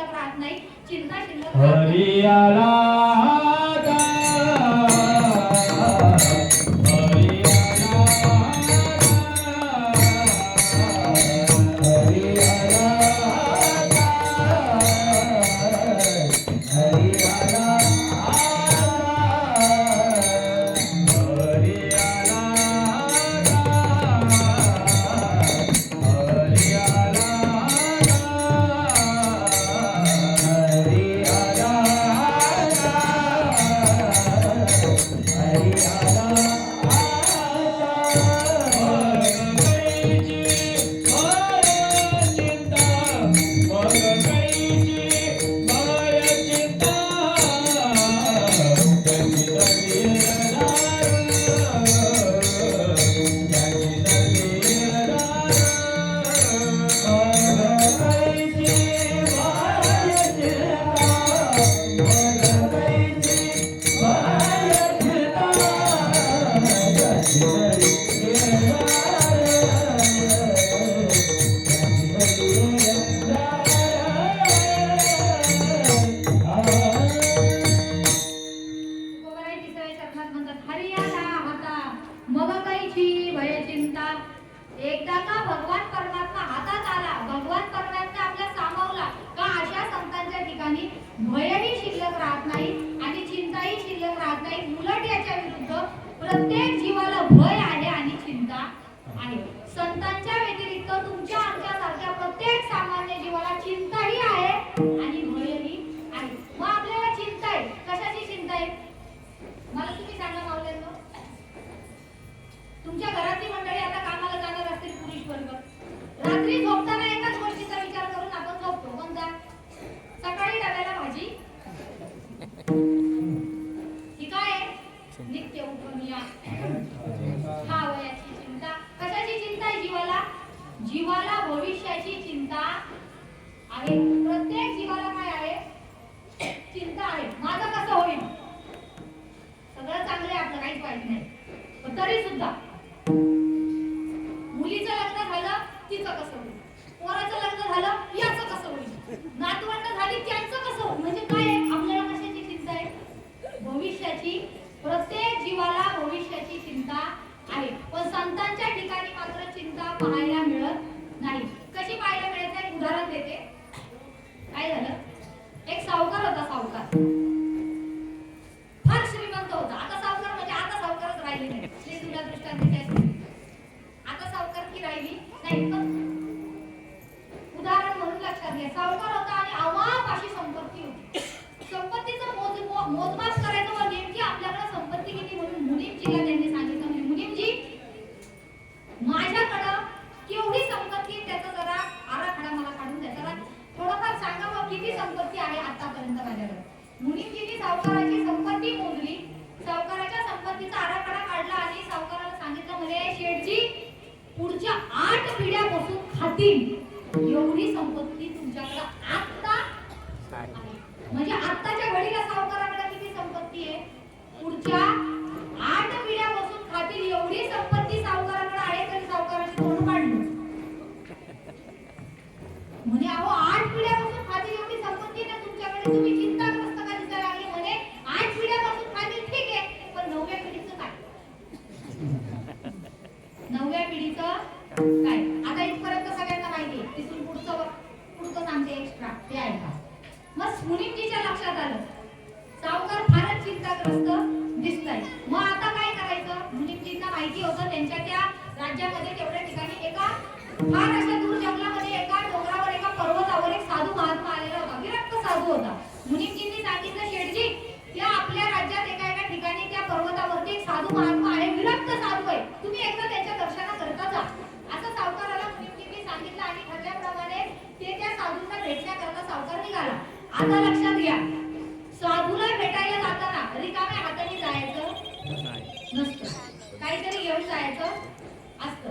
A: प्रत्येक जीवाला भय आहे आणि चिंता आहे. संतांच्या व्यतिरिक्त तुमच्या आमच्यासारख्या प्रत्येक सामान्य जीवाला चिंताही आहे आणि भयही आहे. मग आपल्याला चिंता आहे, कशाची चिंता आहे मला तुम्ही सांगा मावल्यांनो. तुमच्या घरातली मंडळी आता कामाला जाणार असतील पुरुष वर्ग, रात्री झोपताना एकाच गोष्टीचा विचार करून आपण झोपतो. कोणता? सकाळी डब्याला भाजी ही काय आहे? नित्य उठून या हा वयाची चिंता. कशाची चिंता आहे जीवाला? जीवाला भविष्याची चिंता आहे. प्रत्येक जीवाला काय आहे? चिंता आहे. माझं कसं होईल? सगळं चांगलं आहे आपलं, काहीच वाईट नाही, पण तरी सुद्धा मुलीचं लग्न झालं तिचं कसं होईल, पोराचं लग्न झालं याचं कसं होईल, नातवंड झाली त्यांचं कसं होईल. म्हणजे काय आहे? आपल्याला कशाची चिंता आहे? भविष्याची. प्रत्येक जीवाला भविष्याची चिंता आहे. पण संतांच्या ठिकाणी मात्र चिंता पाहायला मिळत नाही. कशी पाहायला मिळत नाही? उदाहरण देते. काय झालं? एक सावकार होता. सावकार फार श्रीमंत होता. आता सावकार म्हणजे आता सावकारच राहिली नाही. ते तुला दृष्टांत द्यायचं. आता सावकार की राहिली नाही, पण उदाहरण म्हणून लक्षात घ्या. सावकार होता आणि अमाप अशी संपत्ती होती. संपत्तीचं मोजमाप करायचं व नेमकी आपल्याकडे संपत्ती किती म्हणून मुनीमजीला त्यांनी सांगितलं. म्हणजे मुनीमजी, माझ्याकडं केवढी संपत्ती त्याचा जरा आराखडा मला काढून द्या. जरा थोडंफार सांगा मग किती संपत्ती आहे आतापर्यंत माझ्याकडे. मुनीमजींनी सावकाराची संपत्ती मोजली, सावकाराच्या संपत्तीचा आराखडा काढला आणि सावकाराला सांगितलं, म्हणजे शेठजी पुढच्या 8 पिढ्या बसून खातील एवढी संपत्ती तुमच्याकडे आता आहे. म्हणजे आताच्या घडीला सावकाराकडे किती संपत्ती आहे? पुढच्या 8 पिढ्या बसून खातील एवढी संपत्ती सावकाराकडे आहे. तरी सावकाराची तोंड पाडली. म्हणे अहो 8 पिढ्या बसून खातील एवढी संपत्ती ना तुमच्याकडे, तुम्ही चिंताग्रस्त का दिसायला लागले? म्हणे 8 पिढ्या बसून खातील ठीक आहे, पण 9व्या पिढीचं काय? 9व्या पिढीचं काय? आता इथपर्यंत सगळ्यांना माहिती आहे. तिथून पुढचं सांगते एक्स्ट्रा, ते ऐका. मग मुनीमजीच्या लक्षात आलं सावकार फारच चिंताग्रस्त दिसताय. मग आता काय करायचं? मुनीमजींना माहिती होतं त्यांच्या त्या राज्यामध्ये तेवढ्या ठिकाणी एका फार अशा दूर जंगलामध्ये एका डोंगरावर एका पर्वतावर एक साधू महात्मा आलेला होता. विरक्त साधू होता. मुनीमजींनी सांगितलं, शेठजी त्या आपल्या राज्यात एका ठिकाणी त्या पर्वतावरती एक साधू महात्मा आहे, विरक्त साधू आहे, तुम्ही एकदा त्याच्या दर्शनाकरता जा. असं सावकाराला मुनीमजींनी सांगितलं आणि ठरल्याप्रमाणे ते त्या साधूंना भेटण्याकरता सावकार निघाला. आता लक्षात घ्या, साधूला भेटायला जाताना रिकाम्या हाताने जायचं नसतं, काहीतरी घेऊन जायचं असतं.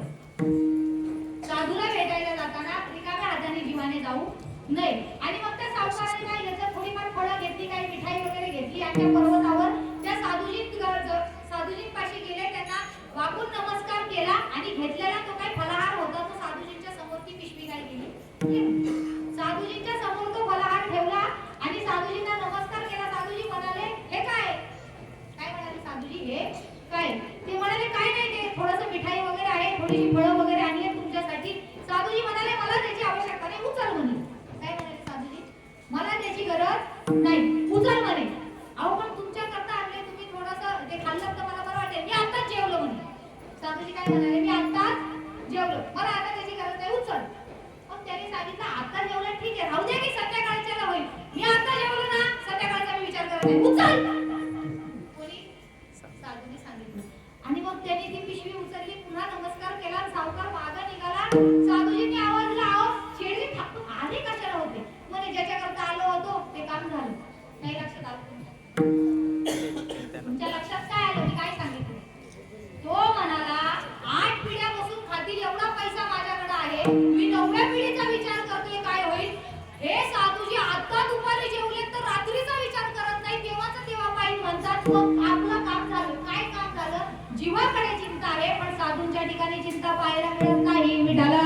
A: साधूला भेटायला जाताना रिकाम्या हाताने जीवाने जाऊ नये. आणि मग त्या सावकाराने काय घेतलं? थोडीफार फळं घेतली, काही मिठाई वगैरे घेतली आणि त्या पर्वतावर त्या साधूजींपाशी गेले, त्यांना वाकून नमस्कार केला आणि घेतलेला तो काही फलाहार होता तो साधूजींच्या समोर ती पिशवी काय केली? साधूजींच्या समोर तो फलाहार ठेवला आणि साधूजींना नमस्कार केला. साधूजी म्हणाले, हे काय? काय म्हणाले साधूजी? हे काय? ते म्हणाले, काय नाही, ते थोडंसं मिठाई वगैरे आहे, थोडीशी फळं वगैरे आणली तुमच्यासाठी. साधूजी म्हणाले, मला त्याची आवश्यकता नाही, उचल म्हणे. काय म्हणाले साधूजी? मला त्याची गरज नाही, उचल म्हणे. अहो पण तुमच्याकरता आणले, तुम्ही थोडंसं ते खाल्लं तर मला बरं वाटेल, मी आताच जेवलो म्हणे. साधूजी काय म्हणाले? मी आताच जेवलो, मला आता त्याची गरज नाही, उचल. मग त्याने सांगितलं, आता जेवलं ठीक आहे, राहू दे की संध्याकाळच्याला होईल, मी आता जेवलो ना, संध्याकाळचा मी विचार करत नाही, उचल. कोणी? साधूने सांगितलं. आणि मग त्याने ती पिशवी उचलली, पुन्हा नमस्कार केला, सावकार मागे निघाला. साधूजींनी आवाज दिला, अहो शेळी ठाकून आले कशाला होते? म्हणे ज्याच्याकरता आलो होतो ते काम झालं. नाही लक्षात आलं? तुमच्या लक्षात काय आलं? मी काय सांगितलं? तो म्हणाला 8 पिढ्या बसून खातील एवढा पैसा माझ्याकडे आहे, मी 9व्या पिढीचा विचार करतोय काय होईल. हे साधूजी आता दुपारी जेवले तर रात्रीचा विचार करत नाही, तेव्हाच तेव्हा पाहिजे म्हणतात. मग आपलं काम झालं. काय काम झालं? जीवाकडे चिंता आहे, पण साधूंच्या ठिकाणी चिंता पाहायला मिळत नाही. विठाला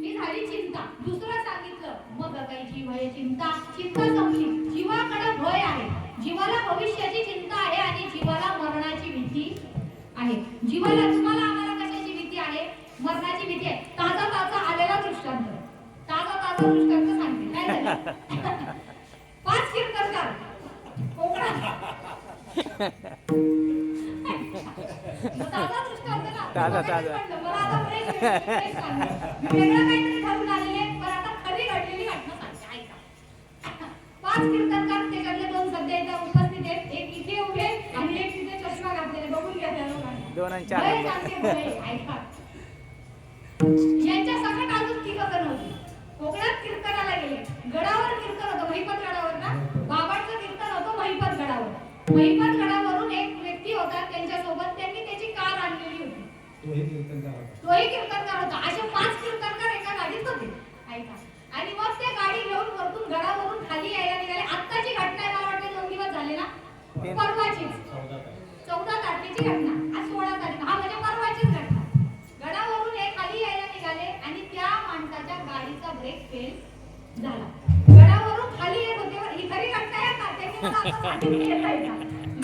A: ही झाली चिंता. दुसरं सांगितलं, मग काही जीव आहे चिंता. चिंता संपली. जीवाकडे भय आहे, जीवाला भविष्याची चिंता आहे आणि जीवाला मरणाची भीती आहे. जीवाला, तुम्हाला आम्हाला कशाची भीती आहे? मरणाची भीती आहे. ताजा आलेला दृष्टांत, ताजा दृष्टांत सांगते. काय झालं? कीर्तनकार कोकणात. ताजा दृष्टांत ना.
D: ताजा.
A: मला आता fresh सांगा. मी वेगळं काहीतरी ठरवून आलेले, पण आता खरी घडलेली घटना सांगते, ऐका. 5 कीर्तनकार, त्याच्यातले 2 सध्या इथे उपस्थित आहेत. एक इथे उभे आणि एक तिथे चष्मा घातलेले. बघून घ्या त्या लोकांना.
D: 2 आणि 4
A: बरे
D: नंबर.
A: सांगते, बरे, ऐका. यांच्या सकट अजून तिघं होती. कोकणात कीर्तनाला गेले. गडावर कीर्तन होतं, महिपत गडावर ना. बाबांचं कीर्तन होतं महिपत गडावर. महिपत गडावरून एक व्यक्ती होता त्यांच्यासोबत. त्यांनी त्याची कार आणलेली होती. तोही कीर्तनकार होता. असे 5 कीर्तनकार एका गाडीत होते, ऐका. आणि मग ते गाडी घेऊन वरतून गडावरून खाली यायला निघाले. आत्ताची घटना आहे, मला वाटतं 2 दिवस झाले ना. परवाची 14 तारखेची घटना. आज 16 तारीख. हा म्हणजे परवाचीच घटना. गडावरून हे खाली यायला निघाले आणि त्या माणसाच्या गाडीचा ब्रेक फेल झाला. गडावरून खाली येत होते. ही खरी घटना आहे का? त्यांनी मला आता सांगितली आहे का?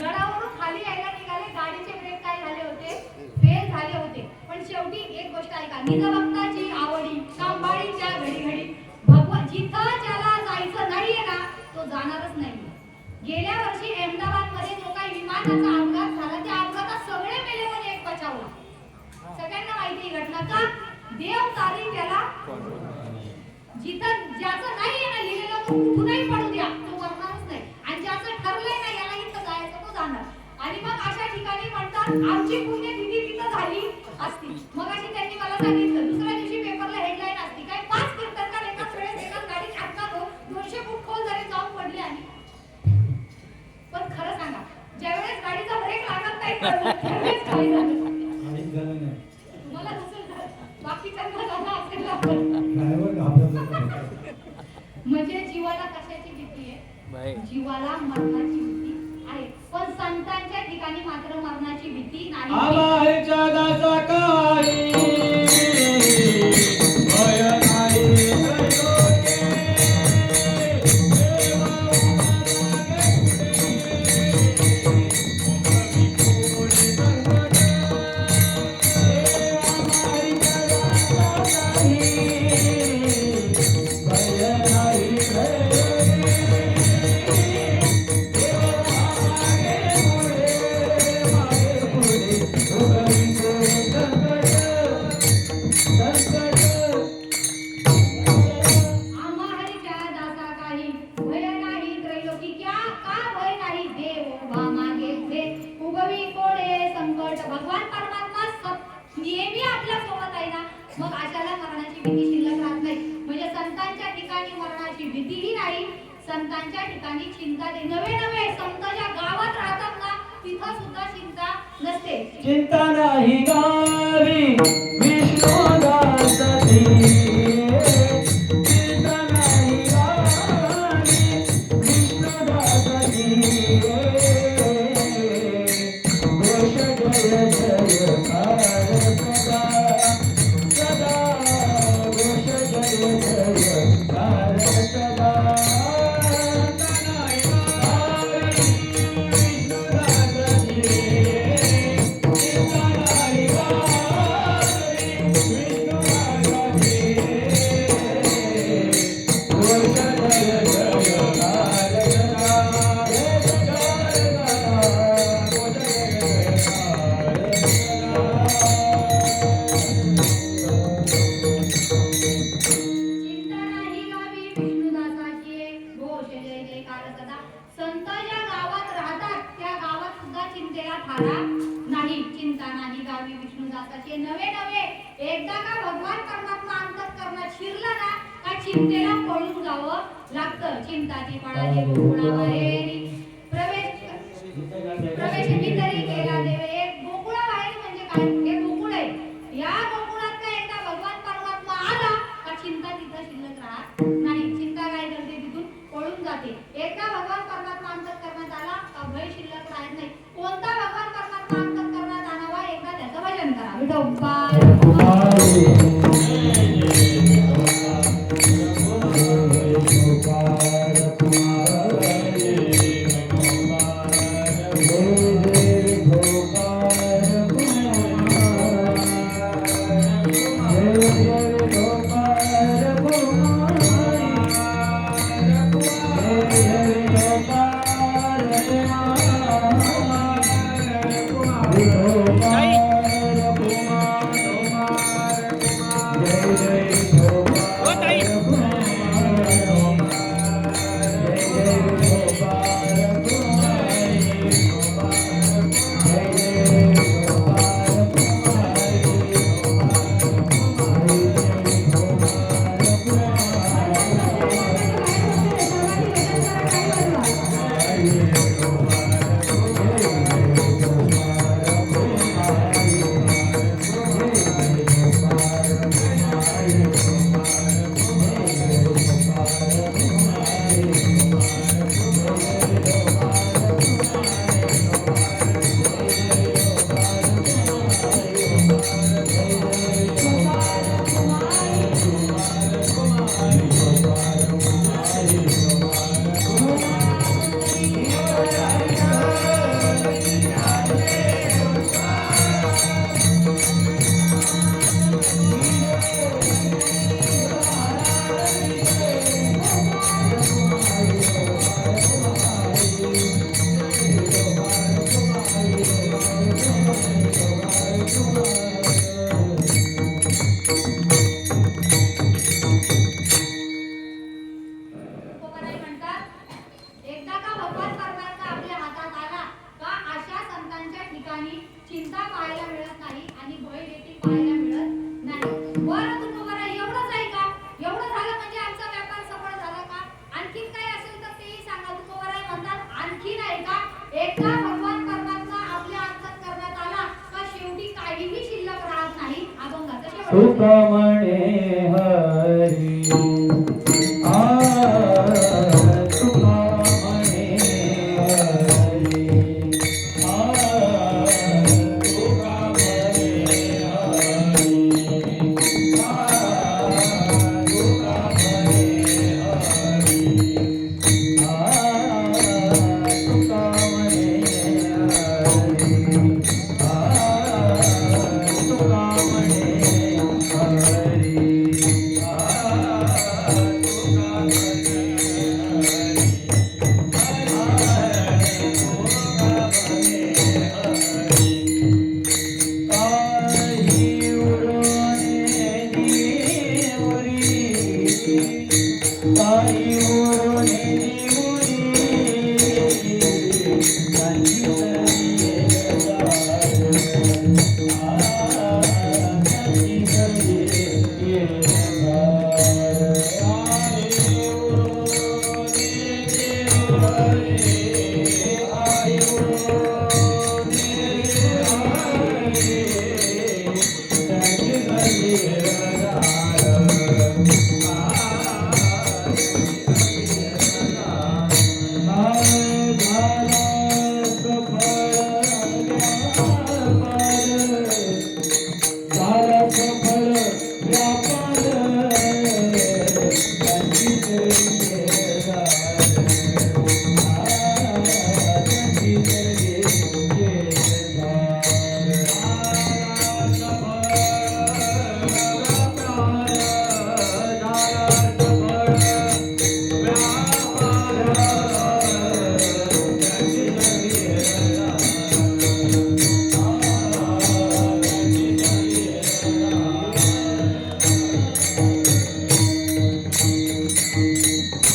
A: गडावरून खाली यायला निघाले. गाडीचे ब्रेक काय झाले होते? फेल झाले होते. पण शेवटी एक गोष्ट ऐका. निज भक्ताची आवडी सांभाळीच्या घडी घडी. भगवान जिथं ज्याला जायचं नाहीये ना, तो जाणारच नाही. गेल्या वर्षी अहमदाबाद मध्ये जो काही विमानाचा अपघात झाला, त्या अपघातात सगळे मेले पण एक बचावला. सगळ्यांना माहिती ही घटना का? देव तारी त्याला. जिथं ज्याचं नाहीये ना लिहिलेलं, तो कुठूनही पडू द्या, तो मरणारच नाही. आणि ज्याचं ठरलंय ना याला इथं जायचं, तो जाणार. आणि मग अशा ठिकाणी म्हणतात आमची पुण्यतिथी तिथं झाली असती. मग अशी त्यांनी मला सांगितलं. दुसऱ्या दिवशी पेपरला हेडलाईन असती काय, 5 कीर्तनकार एकाच वेळेस एकाच गाडीत अपघात हो, 200 फूट खोल जरी जाऊन पडले. आणि पण खरं सांगा, ज्यावेळेस गाडीचा ब्रेक लागत नाही त्यावेळेस काय झालं? तुम्हाला नसेल झालं, बाकीच्यांना झालं असेल ना. म्हणजे जीवाला कशाची भीती आहे? जीवाला मरणाची भीती आहे. पण संतांच्या ठिकाणी मात्र मरणाची भीती नाही.
C: आबाईच्या दासा काही भय नाही त्रैलोक्ये.
A: भगवान परमात्मा नेहमी आपल्या सोबत आहे ना, मग अशाला मरणाची भीती शिल्लक राहत नाही. म्हणजे संतांच्या ठिकाणी मरणाची भीतीही नाही, संतांच्या ठिकाणी चिंता नाही. नवे संत ज्या गावात राहतात ना, तिथं सुद्धा चिंता नसते.
C: चिंता नाही गावी विष्णुदासती. चिंता नाही गावी विष्णुदासती. घोष जय जयकार सदा सदा. घोष जय जयकार सदा.
A: नाही. चिंता नाही गावी विष्णुदासाची. नवे एकदा का भगवान परमात्मा अंतःकरणात शिरला ना, का चिंतेला पळून जावं लागतं. चिंताची पळाली गोकुळाबाहेरी प्रवेश भीतरी केला देवे. एक गोकुळाबाहेर म्हणजे काय? हे गोकुळ आहे. या गोकुळात का एकदा भगवान परमात्मा आला का चिंता तिथं शिल्लक राहत नाही. चिंता काय करते? तिथून पळून जाते. एकदा भगवान परमात्मा अंतःकरणात आला का भय शिल्लक राहत नाही. कोणता भगवान परमात्मा अंतःकरणात आणावा, एकदा त्याचं भजन करा. विठोबा
C: तुका म्हणे हरी तुका म्हणे हरी तुका म्हणे हरी तुका म्हणे हरी तुका म्हणे हरी तुका म्हणे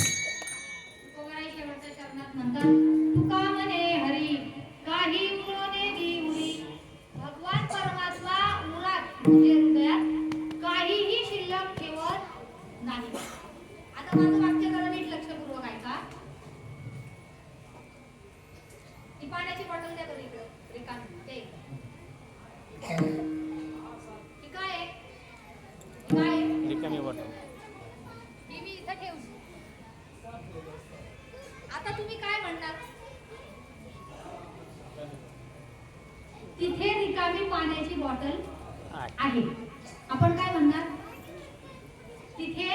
A: तुकोबाराय शेवटच्या चरणात म्हणतात तुका म्हणे हरी काही उरोने दिवरी भगवान परमात्मा उरात म्हणजे हृदयात काहीही शिल्लक ठेवत नाही. आता माझं वाक्य जरा नीट लक्षपूर्वक ऐका. ती पाण्याची बॉटल द्या बरं इकडं रिकामी ते ती काय आहे? काय आहे?
D: रिकामी बॉटल.
A: ती मी इथं ठेवली. आता तुम्ही काय म्हणणार? तिथे रिकामी पाण्याची बॉटल आहे. आपण काय म्हणणार? तिथे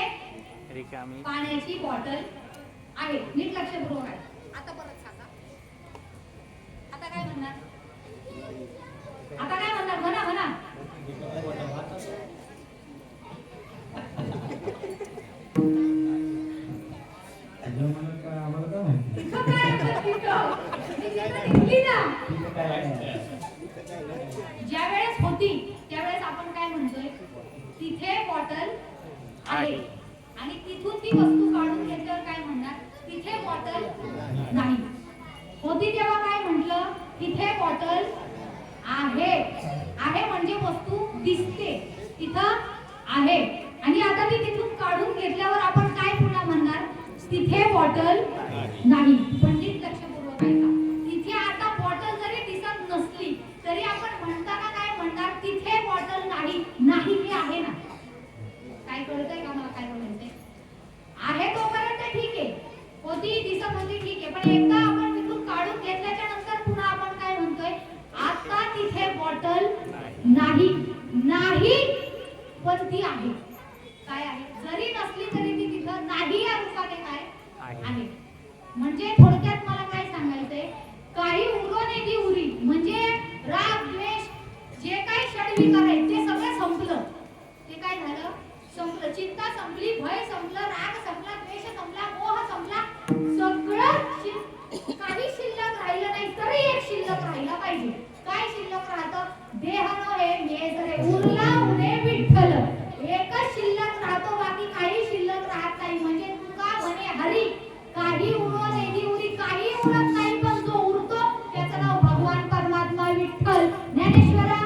D: रिकामी
A: पाण्याची बॉटल आहे. नीट लक्षपूर्वक आहे. आता परत सांगा. आता काय म्हणणार? आता काय म्हणणार? म्हणा म्हणा.
C: आम्हाला काय माहिती
A: इथं काय आहे? तिथं. मी तिथं दिली ना. ज्या वेळेस होती त्यावेळेस आपण काय म्हणतोय? तिथे बॉटल आहे. आणि तिथून ती वस्तू काढून घेतल्यावर काय म्हणणार? तिथे बॉटल नाही. होती तेव्हा काय म्हटलं? तिथे बॉटल आहे. आहे म्हणजे वस्तू दिसते. तिथं आहे. आणि आता ती तिथून काढून घेतल्यावर आपण काय पुन्हा म्हणणार? तिथे बॉटल नाही. पण नीट लक्षपूर्वक ऐका. तिथे आता बॉटल जरी दिसत नसली तरी आपण म्हणताना काय म्हणणार? तिथे बॉटल नाही. नाही हे आहे ना. काय कळतंय का मला काय बोलायचंय? आहे तोपर्यंत ठीक आहे. होती दिसत होती ठीक आहे. पण एकदा आपण तिथून काढून घेतल्याच्या नंतर पुन्हा आपण काय म्हणतोय? आता तिथे बॉटल नाही. नाही पण ती आहे. काय आहे? जरी नसली तरी ती तिथं नाही या रूपाने काय आहे. म्हणजे थोडक्यात मला काय सांगायचंय? काही उरोने दी उरी म्हणजे राग द्वेष जे काही षडविकार आहेत ते सगळं संपलं. ते काय झालं? संपलं. चिंता संपली, भय संपलं, राग संपला, द्वेष संपला, मोह संपला. सगळं काही शिल्लक राहिलं नाही. तरी एक शिल्लक राहिला पाहिजे. काय शिल्लक राहतं? देह नव्हे मेज रे उरला उरे विठ्ठल. एकच शिल्लक राहतो. बाकी काही शिल्लक राहत नाही. म्हणजे तुका म्हणे हरी काही उरो दी उरी काही उरत नाही. पण जो उरतो त्याचं नाव भगवान परमात्मा विठ्ठल. ज्ञानेश्वरा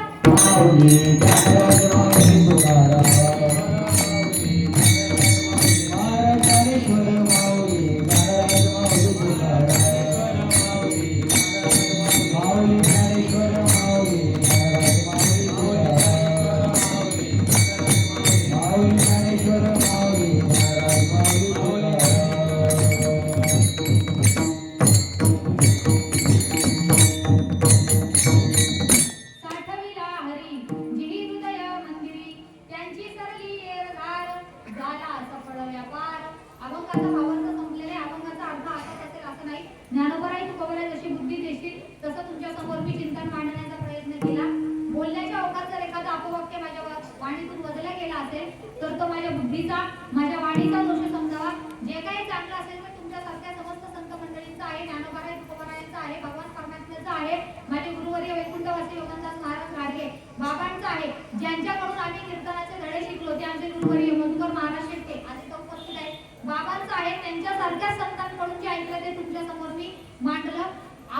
A: असेल तर तो माझ्या बुद्धीचा, माझ्या वाणीचा दोष समजावा. जे काही चांगलं असेल तर तुमच्यासारख्या समस्त संत मंडळींचं आहे, ज्ञानोबा तुकोबारायांचं आहे, भगवान परमात्म्याचं आहे, माझे गुरुवर्य वैकुंठवासी योगनदास महाराज गाडगे बाबांचं आहे. ज्यांच्याकडून आम्ही कीर्तनाचे धडे शिकलो ते आमचे गुरुवर्य मधुकर महाराज शेट्टे आधी तो उपस्थित आहे, बाबांचं आहे. त्यांच्यासारख्या संतांकडून जे ऐकलं ते तुमच्या समोर मी मांडलं.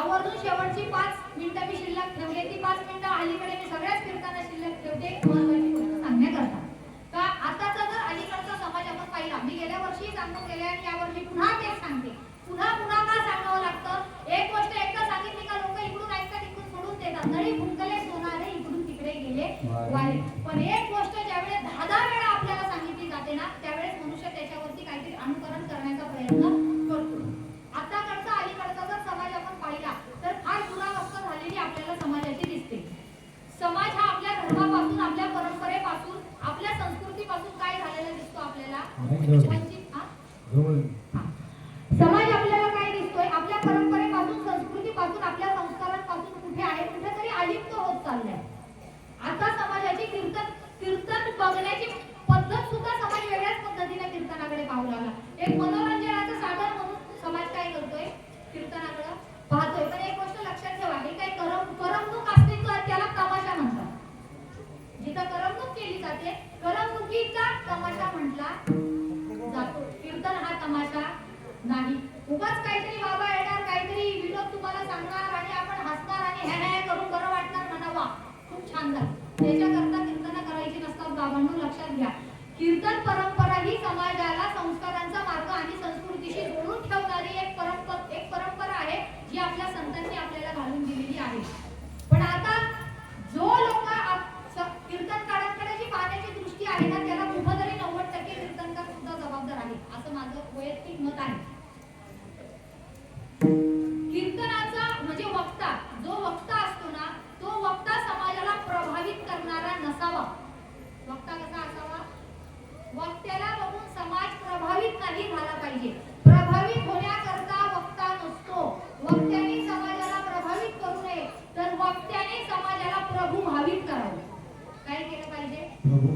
A: आवर्जून शेवटची 5 मिनिटं मी शिल्लक ठेवली. ती 5 मिनिटं अलीकडे मी सगळ्याच कीर्तना शिल्लक ठेवते एक महत्त्वाची गोष्ट सांगण्याकरता. का आताचा जर अलीकडचा समाज आपण पाहिला, मी गेल्या वर्षी सांगून गेले आणि यावर्षी पुन्हा तेच सांगते. पुन्हा पुन्हा का सांगावं लागतं? एक गोष्ट एकदा सांगितली का लोक इकडून ऐकतात, इकडून सोडून देतात. नळी फुंकले सोनारे इकडून तिकडे गेले वारे. पण एक गोष्ट ज्यावेळेस 10 वेळा आपल्याला सांगितली जाते ना, त्यावेळेस मनुष्य त्याच्यावरती काहीतरी अनुकरण करण्याचा प्रयत्न करतो. आताकडचा अलीकडचा जर समाज आपण पाहिला तर फार दुरावस्था झालेली आपल्याला समाजाची दिसते. समाज हा आपल्या धर्मापासून, आपल्या परंपरेपासून, आपल्या संस्कृतीपासून काय झालेला दिसतो आपल्याला? वंचित. समाज आपल्याला काय दिसतोय? आपल्या परंपरेपासून, संस्कृतीपासून, आपल्या संस्कारांपासून कुठे आहे? कुठेतरी अलिप्त होत चाललाय. आता समाजाची कीर्तन बघण्याची पद्धत सुद्धा समाज वेगळ्याच पद्धतीने कीर्तनाकडे पाहू लागला. एक मनोरंजनाचं साधन म्हणून समाज काय करतोय? कीर्तनाकडे पाहतोय. पण एक गोष्ट लक्षात ठेवा, हे काय करमणूक असते त्याला तमाशा म्हणतात. जिथं करमणूक केली जाते, करमणुकीचा तमाशा म्हटला जातो. कीर्तन हा तमाशा नाही. उगाच काहीतरी बाबा येणार, काहीतरी विनोद तुम्हाला सांगणार आणि आपण हसणार आणि हे करून बरं वाटणार म्हणावा, खूप छान झालं. त्याच्याकरता कीर्तन करायची नसतात बाबांनो, लक्षात घ्या. कीर्तन परंपरा ही समाजाला संस्कारांचा मार्ग आणि संस्कृतीशी जोडून ठेवणारी एक परंपरा आहे, जी आपल्या संतांनी आपल्याला घालून दिलेली आहे. पण आता जो लोक कीर्तनकारांकडे जी पाहण्याची दृष्टी आहे ना, त्याला कुठेतरी 90% कीर्तनकार सुद्धा जबाबदार आहे, असं माझं वैयक्तिक मत आहे. कीर्तनाचा म्हणजे वक्ता, जो वक्ता असतो ना, तो वक्ता समाजाला प्रभावित करणारा नसावा. वक्ता कसा असावा? वक्त्याला बघून समाज प्रभावित नाही झाला पाहिजे. प्रभावित होण्याकरता वक्ता नसतो. वक्त्याने समाजाला प्रभावित करू नये, तर वक्त्याने समाजाला प्रभू भावित करावं. काय केलं पाहिजे?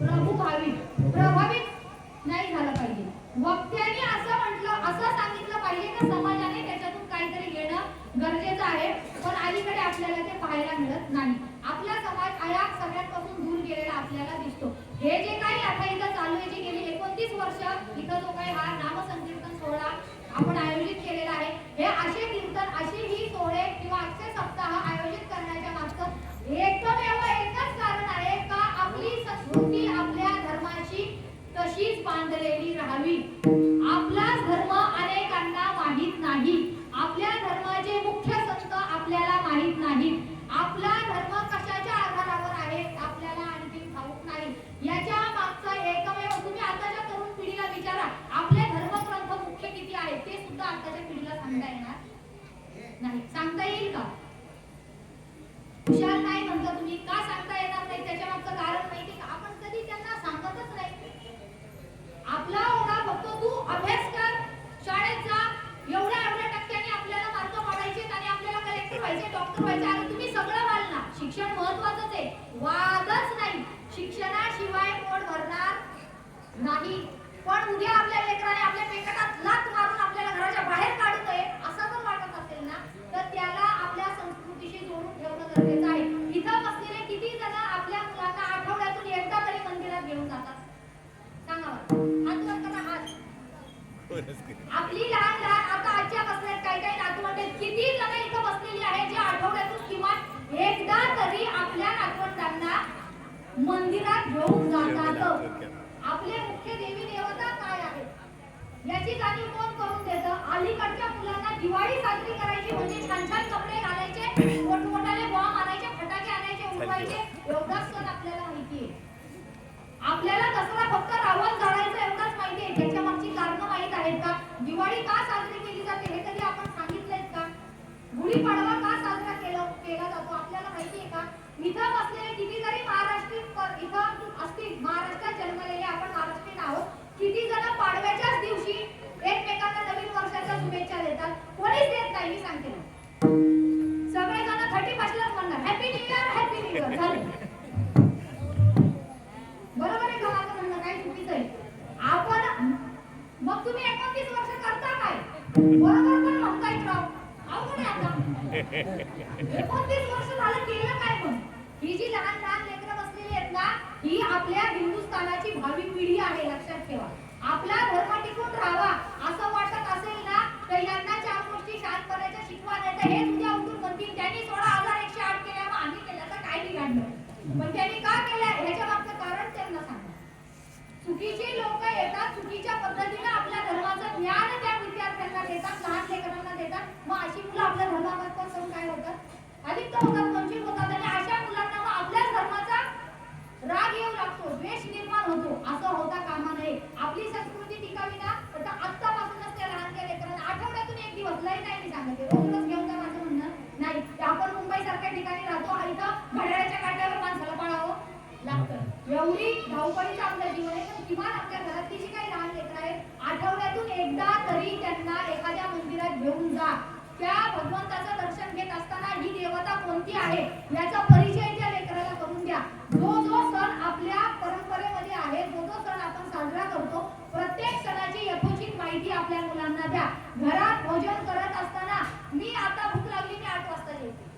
A: प्रभू भावित. प्रभावित नाही झालं पाहिजे. वक्त्याने असं म्हटलं, असं सांगितलं पाहिजे की समाजाने त्याच्यातून काहीतरी घेणं गरजेचं आहे. पण अलीकडे आपल्याला ते पाहायला मिळत नाही. आपला समाज या सगळ्यांपासून दूर गेलेला आपल्याला दिसतो. हे जे काही आता इथं चालू आहे, जी गेली 29 वर्ष इथं जो काही हा नामसंकीर्तन सोहळा आपण आयोजित केलेला आहे, हे असे कीर्तन, अशी ही सोहळे किंवा अक्षय सप्ताह आयोजित करण्याच्या मागचं एकच कारण आहे का आपली संस्कृती आपल्या धर्माशी तशीच बांधलेली राहावी. आपला धर्म अनेकांना माहित नाही. आपल्या धर्माचे मुख्य संत आपल्याला माहित नाहीत. आपला धर्म कशाच्या आधारावर आहे आपल्याला आणखी ठाऊक नाही. याच्या मागचा एकमेव, तुम्ही आताच्या तरुण पिढीला विचारा, आपले धर्मग्रंथ मुख्य किती आहेत ते सुद्धा आताच्या पिढीला सांगता येणार नाही. सांगता येईल का? हुशार नाही म्हणता तुम्ही. का सांगता येणार नाही? त्याच्या मागचं कारण माहिती का? आपण कधी त्यांना सांगतच नाही. आपला ओढा फक्त तू अभ्यास कर, शाळेत जा, एवढ्या टक्क्यांनी आपल्याला मार्क पाडायचे आणि आपल्याला कलेक्टर व्हायचे, डॉक्टर व्हायचे. आणि तुम्ही सगळं व्हाल ना. शिक्षण महत्वाचंच आहे, वादच नाही. शिक्षणाशिवाय पोट भरणार नाही. पण उद्या आपल्या लेकराने आपल्या पेटात लाथ मारून आपल्याला घराच्या बाहेर काढू नये असं जर वाटत असेल ना, तर त्याला आपल्या संस्कृतीशी जोडून ठेवणं गरजेचं आहे. इथं बसलेले किती जण आपल्या मुलांना आठवड्यातून एकदा तरी मंदिरात घेऊन जातात? सांगा बरं. हात वर करा, हात. आपली लहान आता आजच्या बसल्यात काही नातवंड किती जण इथं बसलेली आहे, जे आठवड्यातून किमान एकदा तरी आपल्या नातवंडांना मंदिरात घेऊन जातात. आपले मुख्य देवी देवता काय आहे याची जाणीव कोण करून देतं? अलीकडच्या मुलांना दिवाळी साजरी करायची म्हणजे छान छान कपडे घालायचे, मोठमोठाले बॉम्ब आणायचे, फटाके आणायचे, उडवायचे, एवढाच सण आपल्याला माहिती आहे. आपल्याला दसरा फक्त रावण जाळायचं एवढंच माहिती आहे. त्याच्या मागची कारणं माहित आहेत का? दिवाळी का साजरी केली जाते हे कधी आपण सांगितलंय का? गुढीपाडवा का साजरा केला जातो आपल्याला माहिती आहे का? इथं बसलेले किती जरी महाराष्ट्रीयन इथं असतील, महाराष्ट्रात जन्मलेले आपण महाराष्ट्रीयन आहोत, किती जण पाडव्याच्याच दिवशी एकमेकांना नवीन वर्षाच्या शुभेच्छा देतात? कोणीच देत नाही. मी सांगते ना, सगळेजण 31 लाच म्हणणार happy new year, happy new year. झालं. बरोबर आहे का माझं म्हणणं? काय बरोबर पण म्हणतायत राव. अवघड आहे आता. 29 वर्ष झालं केलं काय मग? ही जी लहान लहान लेकरं बसलेली आहेत ना, ही आपल्या हिंदुस्थानाची भावी पिढी आहे, लक्षात ठेवा. आपला धर्म टिकून राहावा असं वाटत असेल ना, तर यांना चार गोष्टी शांतपणाच्या शिकवा, नाही तर हे तुझ्या उठून म्हणतील त्यांनी 16,108 केल्या, मग आम्ही केल्या तर काय बिघडलं. पण त्यांनी का केल्या ह्याच्या मागचं कारण त्यांना सांगा. चुकीची लोक येतात, चुकीच्या पद्धतीने आपल्या धर्माचं ज्ञान त्या विद्यार्थ्यांना देतात, लहान लेकरांना देतात. मग अशी मुलं आपल्या धर्माबद्दल करून काय होतात? अधिक होतात, वंचित होतात. आणि अशा मुलांना मग आपल्याच धर्माचा राग येऊ लागतो, द्वेष निर्माण होतो. असं होता कामा नये. आपली संस्कृती टिकावी ना, तर आत्तापासूनच त्या लहान लेकरांना आठवड्यातून एक दिवस, लय नाही मी सांगते, रोजच घेऊन जा माझं म्हणणं नाही. आपण मुंबई सारख्या ठिकाणी राहतो, इथं घड्याळाच्या काट्यावर माणसाला पळावं लागतं. एवढी धावपळीचं आपलं जीवन आहे. पण किमान आपल्या घरातली जी काही लहान लेकरं आहेत, आठवड्यातून एकदा तरी त्यांना एखाद्या मंदिरात घेऊन जा. त्या भगवंताचं दर्शन घेत असताना ही देवता कोणती आहे याचा परिचय त्या लेकराला करून द्या. जो जो सण आपल्या परंपरेमध्ये आहे, जो जो सण आपण साजरा करतो, प्रत्येक सणाची यथोचित माहिती आपल्या मुलांना द्या. घरात भोजन करत असताना मी आता भूक लागली, मी 8 वाजता जेवते,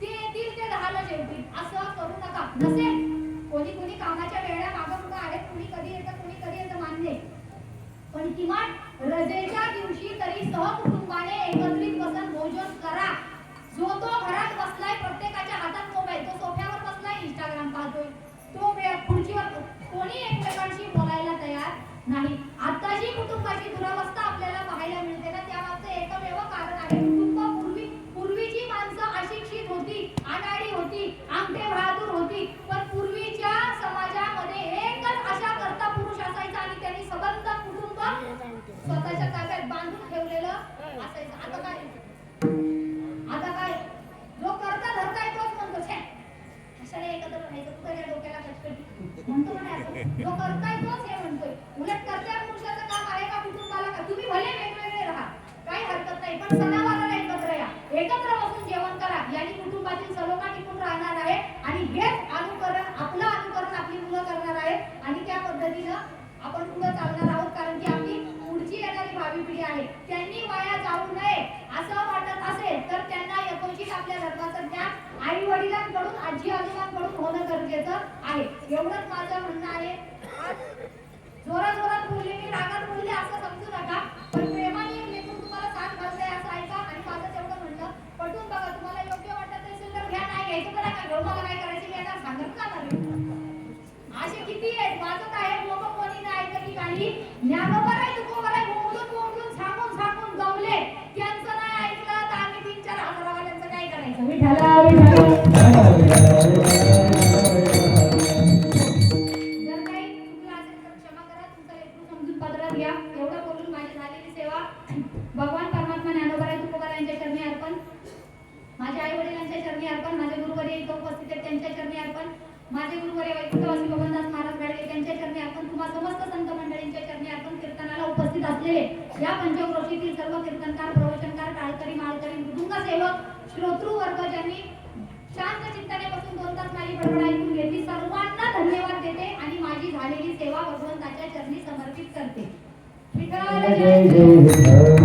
A: ते येतील ते 10ला जेवतील, असं करू नका. नसेल कोणी कोणी कामाच्या वेळा मागं पुढे आहेत, कुणी कधी येतं मान्य, पण किमान रजेच्या दिवशी तरी सहकुटुंबाने एकत्रित बसून भोजन करा. जो तो घरात बसलाय, प्रत्येकाच्या हातात मोबाईल, तो सोफ्यावर बसलाय इंस्टाग्राम पाहतोय, तो खुर्चीवर, कोणी एकमेकांशी बोलायला तयार नाही. आताची कुटुंबाची दुरावस्था आपल्याला पाहायला मिळते ना, त्यामागचं एकमेव कारण आहे कुटुंब. पूर्वीची माणसं अशिक्षित होती, अनाडी होती, आमटे बहादूर होती, पण पूर्वीच्या समाजामध्ये एकच अशा कर्ता पुरुष असायचा आणि त्यांनी सबंध कुटुंब स्वतःच्या ताब्यात बांधून ठेवलेलं असायचं. आता काय जो कर्ता धरता आहे तोच म्हणतो, छे कशाला एकत्र राहायचं, कुठं या डोक्याला कटकटी म्हणतो ना. जो करताय तोच हे म्हणतोय. उलट कर्त्या पुरुषाचं काम आहे का कुटुंबाला, का तुम्ही भले वेगवेगळे राहा, काही हरकत नाही, पण सणावाराला एकत्र या, एकत्र बसून जेवण करा. याने कुटुंबातील सलोखा टिकून राहणार आहे. आणि हेच अनुकरण, आपलं अनुकरण आपली मुलं करणार आहेत आणि त्या पद्धतीनं आपण पुढे चालणार आहोत. कारण की आपली पुढची येणारी भावी पिढी आहे, त्यांनी वाया जाऊ नये असं वाटत असेल तर त्यांना यथोचित आपल्या धर्माचं ज्ञान आई वडिलांकडून, आजी आजोबांकडून होणं गरजेचं आहे. एवढंच माझं म्हणणं आहे. जोरात बोलले, मी रागात बोलले असं समजू नका, पण प्रेमाने लेकरू तुम्हाला साथ घालतंय असं ऐका. आणि माझं तेवढं म्हणणं पटवून बघा. तुम्हाला योग्य वाटत असेल तर घ्या, नाही घ्यायचं तर नका घेऊ. मला काय करायचं मी आता सांगत जाणार. असे किती आहेत, वाचत आहे लोक, कोणी नाही ऐकत काही. ज्ञानोबा आहे, तुकोबा आहे, बोंबलून सांगून गवले, त्यांचं नाही ऐकलं तर आम्ही 3-4 हजारावाल्यांचं काय करायचं. विठ्ठला जर काही चुकलं असेल तर क्षमा करा. तुमचं लेकरू समजून पदरात घ्या. एवढं बोलून माझी झालेली सेवा भगवान परमात्मा ज्ञानोबा तुकोबा यांच्या चरणी अर्पण, माझ्या आई वडिलांच्या चरणी अर्पण, माझे गुरुवर्य इथं उपस्थित आहेत त्यांच्या चरणी अर्पण, माझे गुरुवर्य वैकुंठवासी बबनदास महाराज गाडगे त्यांच्या चरणी अर्पण, तुम्हा समस्त संत मंडळींच्या चरणी अर्पण. कीर्तनाला उपस्थित असलेले या पंचक्रोशीतील सर्व कीर्तनकार, प्रवचनकार, टाळकरी, माळकरी, मृदुंग सेवक, श्रोतृ वर्ग ज्यांनी शांत चित्ताने बसून 2 तास माझी बडबड ऐकून घेतली, सर्वांना धन्यवाद देते आणि माझी झालेली सेवा भगवंताच्या चरणी समर्पित करते. विठ्ठल जय जय.